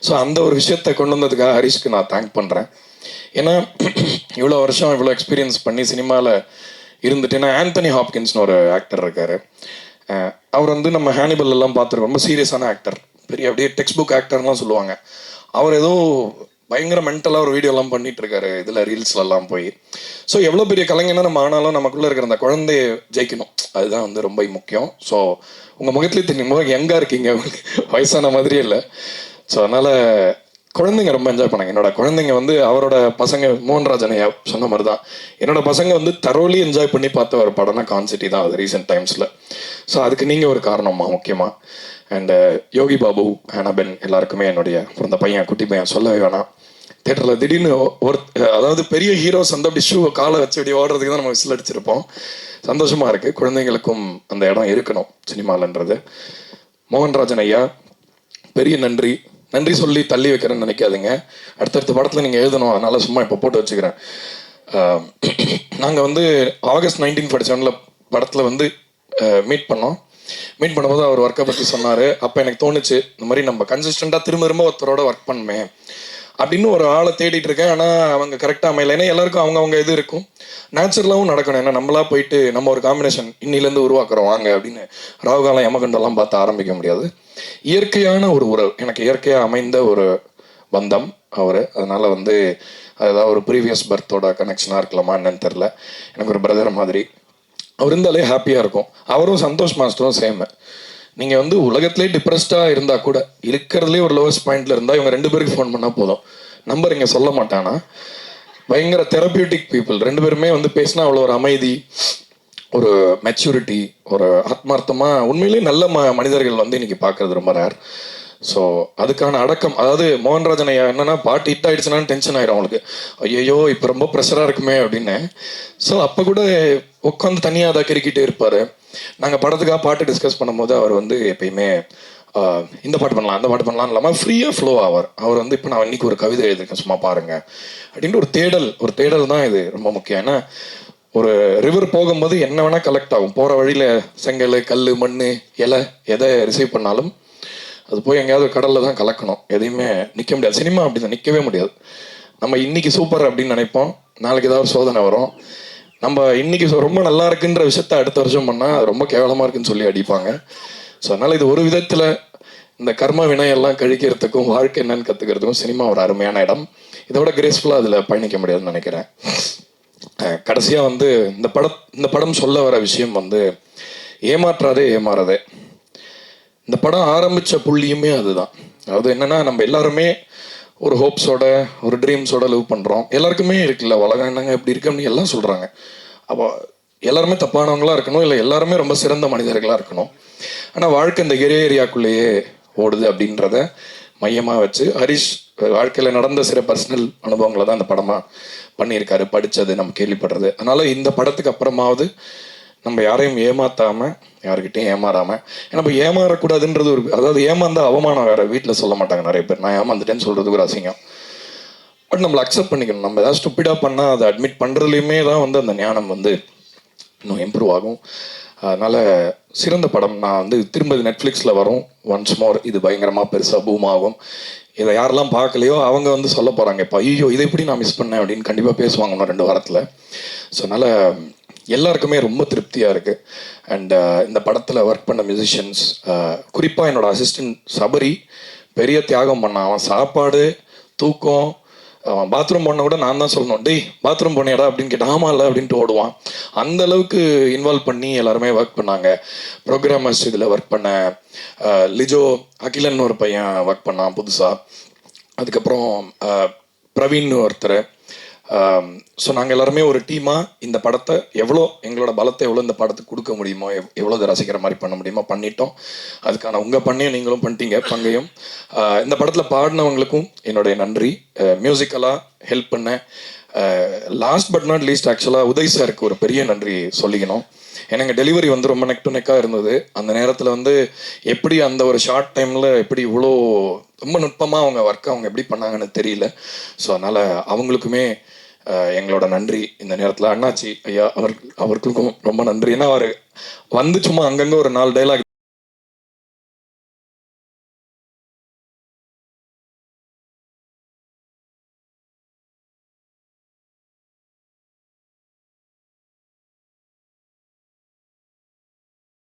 ஸோ அந்த ஒரு விஷயத்தை கொண்டு வந்ததுக்காக ஹரிஷ்க்கு நான் தேங்க் பண்ணுறேன். ஏன்னா இவ்வளோ வருஷம் இவ்வளோ எக்ஸ்பீரியன்ஸ் பண்ணி சினிமாவில் இருந்துட்டு, ஏன்னா ஆந்தனி ஹாப்கின்ஸ்னு ஒரு ஆக்டர் இருக்கார். அவர் வந்து நம்ம ஹானிபல் எல்லாம் பார்த்துருக்கோம், ரொம்ப சீரியஸான ஆக்டர். பெரிய அப்படியே டெக்ஸ்ட் புக் ஆக்டர்லாம் சொல்லுவாங்க. அவர் ஏதோ பயங்கர மென்டலாக ஒரு வீடியோலாம் பண்ணிட்டு இருக்காரு இதில் ரீல்ஸ்லலாம் போய். ஸோ எவ்வளோ பெரிய கலைஞனா நம்ம ஆனாலும் நமக்குள்ளே இருக்கிற அந்த குழந்தைய ஜெயிக்கணும், அதுதான் வந்து ரொம்ப முக்கியம். ஸோ உங்கள் முகத்துலேயே தெரியும், முகம் எங்கே இருக்கீங்க, வயசான மாதிரியே இல்லை. ஸோ அதனால் குழந்தைங்க ரொம்ப என்ஜாய் பண்ணாங்க. என்னோட குழந்தைங்க வந்து அவரோட பசங்க மோகன்ராஜன் ஐயா சொன்ன மாதிரி தான், என்னோட பசங்க வந்து தரோலி என்ஜாய் பண்ணி பார்த்த ஒரு படம்னா கான்சிட்டி தான் அது ரீசெண்ட் டைம்ஸில். ஸோ அதுக்கு நீங்கள் ஒரு காரணமா முக்கியமாக. அண்டு யோகி பாபு, ஆனபென் எல்லாருக்குமே என்னுடைய பிறந்த பையன், குட்டி பையன் சொல்லவே வேணாம். தேட்டரில் திடீர்னு அதாவது பெரிய ஹீரோஸ் வந்து அப்படி ஷூவை காலை வச்சு அப்படி ஓடுறதுக்கு தான் நம்ம விசில் அடிச்சிருப்போம். சந்தோஷமாக இருக்குது. குழந்தைங்களுக்கும் அந்த இடம் இருக்கணும் சினிமாலன்றது. மோகன்ராஜன் ஐயா பெரிய நன்றி. நன்றி சொல்லி தள்ளி வைக்கிறேன்னு நினைக்காதுங்க, அடுத்தடுத்த படத்தில் நீங்கள் எழுதணும், அதனால் சும்மா இப்போ போட்டு வச்சுக்கிறேன். நாங்கள் வந்து August 1947 படத்தில் வந்து மீட் பண்ணும்போது அவர் ஒர்க்கை பற்றி சொன்னார். அப்போ எனக்கு தோணுச்சு, இந்த மாதிரி நம்ம கன்சிஸ்டண்ட்டாக திரும்ப ஒருத்தரோட ஒர்க் பண்ணுமே அப்படின்னு ஒரு ஆளை தேடிட்டு இருக்கேன். ஆனால் அவங்க கரெக்டாக அமையலை. ஏன்னா எல்லாருக்கும் அவங்க இது இருக்கும், நேச்சுரலாகவும் நடக்கணும். ஏன்னா நம்மளா போயிட்டு நம்ம ஒரு காம்பினேஷன் இன்னிலேருந்து உருவாக்குறோம் வாங்க அப்படின்னு ராகுகாலம் யமகண்டெல்லாம் பார்த்து ஆரம்பிக்க முடியாது. இயற்கையான ஒரு உறவு, எனக்கு இயற்கையாக அமைந்த ஒரு பந்தம் அவர். அதனால வந்து அதுதான் ஒரு ப்ரீவியஸ் பர்த்தோட கனெக்ஷனாக இருக்கலாமா என்னன்னு தெரில. எனக்கு ஒரு பிரதர் மாதிரி அவர் இருந்தாலே ஹாப்பியாக இருக்கும். அவரும் சந்தோஷ் மாஸ்டரும் சேம். நீங்கள் வந்து உலகத்திலே டிப்ரெஸ்டாக இருந்தால் கூட இருக்கிறதுலே ஒரு லோவஸ்ட் பாயிண்ட்ல இருந்தால் இவங்க 2 பேருக்கு ஃபோன் பண்ணால் போதும். நம்பர் இங்கே சொல்ல மாட்டானா, பயங்கர தெரப்பியூட்டிக் பீப்புள். 2 பேருமே வந்து பேசினா அவ்வளோ ஒரு அமைதி, ஒரு மெச்சூரிட்டி, ஒரு ஆத்மார்த்தமாக உண்மையிலேயே நல்ல மனிதர்கள் வந்து இன்னைக்கு பார்க்கறது ரொம்ப ரேர். ஸோ அதுக்கான அடக்கம், அதாவது மோகன்ராஜன் ஐயா என்னன்னா பாட்டு ஹிட் ஆயிடுச்சுன்னா டென்ஷன் ஆயிடும் அவங்களுக்கு, ஐயோ இப்போ ரொம்ப ப்ரெஷராக இருக்குமே அப்படின்னு. ஸோ அப்போ கூட உட்காந்து தனியாக அதை கிரிக்கிட்டே இருப்பார். நாங்கள் படத்துக்காக பாட்டு டிஸ்கஸ் பண்ணும்போது அவர் வந்து எப்பயுமே இந்த பாட்டு பண்ணலாம் அந்த பாட்டு பண்ணலாம் இல்லாமல் ஃப்ரீயாக ஃப்ளோ ஆவார். அவர் வந்து இப்போ நான் இன்னைக்கு ஒரு கவிதை எழுதிருக்கேன் சும்மா பாருங்க அப்படின்ட்டு ஒரு தேடல் தான் இது ரொம்ப முக்கியம். ஏன்னா ஒரு ரிவர் போகும்போது என்ன வேணால் கலெக்ட் ஆகும். போகிற வழியில் செங்கல், கல், மண், இலை எதை ரிசீவ் பண்ணாலும் அது போய் எங்கேயாவது கடலில் தான் கலக்கணும். எதையுமே நிற்க முடியாது. சினிமா அப்படி தான், நிற்கவே முடியாது. நம்ம இன்னைக்கு சூப்பர் அப்படின்னு நினைப்போம், நாளைக்கு ஏதாவது சோதனை வரும். நம்ம இன்னைக்கு ரொம்ப நல்லா இருக்குன்ற விஷயத்த அடுத்த வருஷம் பண்ணால் அது ரொம்ப கேவலமாக இருக்குன்னு சொல்லி அடிப்பாங்க. ஸோ அதனால் இது ஒரு விதத்தில் இந்த கர்ம வினையெல்லாம் கழிக்கிறதுக்கும் வாழ்க்கை என்னன்னு கற்றுக்கிறதுக்கும் சினிமா ஒரு அருமையான இடம். இதோட கிரேஸ்ஃபுல்லாக அதில் பயணிக்க முடியாதுன்னு நினைக்கிறேன். கடைசியாக வந்து இந்த படம் சொல்ல வர விஷயம் வந்து ஏமாற்றாதே ஏமாறதே. இந்த படம் ஆரம்பித்த புள்ளியுமே அதுதான். அதாவது என்னென்னா, நம்ம எல்லாருமே ஒரு ஹோப்ஸோட ஒரு ட்ரீம்ஸோட லிவ் பண்ணுறோம். எல்லாருக்குமே இருக்குல்ல, உலகம் என்னங்க இப்படி இருக்கு அப்படின்னு எல்லாம் சொல்கிறாங்க. அப்போ எல்லாருமே தப்பானவங்களாக இருக்கணும், இல்லை எல்லாருமே ரொம்ப சிறந்த மனிதர்களாக இருக்கணும். ஆனால் வாழ்க்கை இந்த ஏரியாக்குள்ளேயே ஓடுது அப்படின்றத மையமாக வச்சு ஹரிஷ் வாழ்க்கையில் நடந்த சில பர்சனல் அனுபவங்களை தான் இந்த படமாக பண்ணியிருக்காரு. படித்தது நம்ம கேள்விப்படுறது. அதனால் இந்த படத்துக்கு அப்புறமாவது நம்ம யாரையும் ஏமாத்தாமல், யாருக்கிட்டையும் ஏமாறாமல், நம்ம ஏமாறக்கூடாதுன்றது ஒரு, அதாவது ஏமாந்தா அவமானம் வேறு, வீட்டில் சொல்ல மாட்டாங்க நிறைய பேர், நான் ஏமாந்துட்டேன்னு சொல்கிறதுக்கு ஒரு அசிங்கம். பட் நம்மளை அக்செப்ட் பண்ணிக்கணும். நம்ம ஏதாவது ஸ்டூப்பிடாக பண்ணால் அதை அட்மிட் பண்ணுறதுலையுமே தான் வந்து அந்த ஞானம் வந்து இன்னும் இம்ப்ரூவ் ஆகும். அதனால் சிறந்த படம். நான் வந்து திரும்ப நெட்ஃப்ளிக்ஸில் வரும் ஒன்ஸ் மோர். இது பயங்கரமாக பெருசாக பூம் ஆகும். இதை யாரெல்லாம் பார்க்கலையோ அவங்க வந்து சொல்ல போகிறாங்க, இப்போ ஐயோ இதை எப்படி நான் மிஸ் பண்ணேன் அப்படின்னு கண்டிப்பாக பேசுவாங்க இன்னும் 2 வாரத்தில். ஸோ அதனால் எல்லாருக்குமே ரொம்ப திருப்தியாக இருக்குது. அண்ட் இந்த படத்தில் ஒர்க் பண்ண மியூசிஷியன்ஸ், குறிப்பாக என்னோட அசிஸ்டன்ட் சபரி பெரிய தியாகம் பண்ணான். அவன் சாப்பாடு, தூக்கம், அவன் பாத்ரூம் போன கூட நான் தான் சொல்லணும், டேய் பாத்ரூம் போனியாடா அப்படின்னு கேட்டால் ஆமா இல்லை அப்படின்ட்டு ஓடுவான். அந்த அளவுக்கு இன்வால்வ் பண்ணி எல்லாருமே ஒர்க் பண்ணாங்க. ப்ரோக்ராமர்ஸ் இதில் ஒர்க் பண்ண லிஜோ, அகிலன் ஒரு பையன் ஒர்க் பண்ணான் புதுசாக. அதுக்கப்புறம் பிரவீன் ஒருத்தர். ஸோ நாங்கள் எல்லாருமே ஒரு டீமாக இந்த படத்தை எவ்வளோ, எங்களோட பலத்தை எவ்வளோ இந்த படத்துக்கு கொடுக்க முடியுமோ, எவ்வளோ இதை ரசிக்கிற மாதிரி பண்ண முடியுமோ பண்ணிட்டோம். அதுக்கான உங்கள் பண்ணியும் நீங்களும் பண்ணிட்டீங்க பங்கையும். இந்த படத்தில் பாடினவங்களுக்கும் என்னுடைய நன்றி. மியூசிக்கலாக ஹெல்ப் பண்ண லாஸ்ட் பட் நாட் லீஸ்ட் ஆக்சுவலாக உதய் சாருக்கு ஒரு பெரிய நன்றி சொல்லிக்கணும். எனக்கு டெலிவரி வந்து ரொம்ப நெக் டு நெக்காக இருந்தது. அந்த நேரத்தில் வந்து எப்படி அந்த ஒரு ஷார்ட் டைமில் எப்படி இவ்வளோ ரொம்ப நுட்பமாக அவங்க ஒர்க் அவங்க எப்படி பண்ணாங்கன்னு தெரியல. ஸோ அதனால் அவங்களுக்குமே எங்களோட நன்றி இந்த நேரத்தில். அண்ணாச்சி ஐயா அவர்களுக்கும் ரொம்ப நன்றி. ஏன்னா அவர் வந்து சும்மா அங்கங்கே ஒரு 4 டைலாக்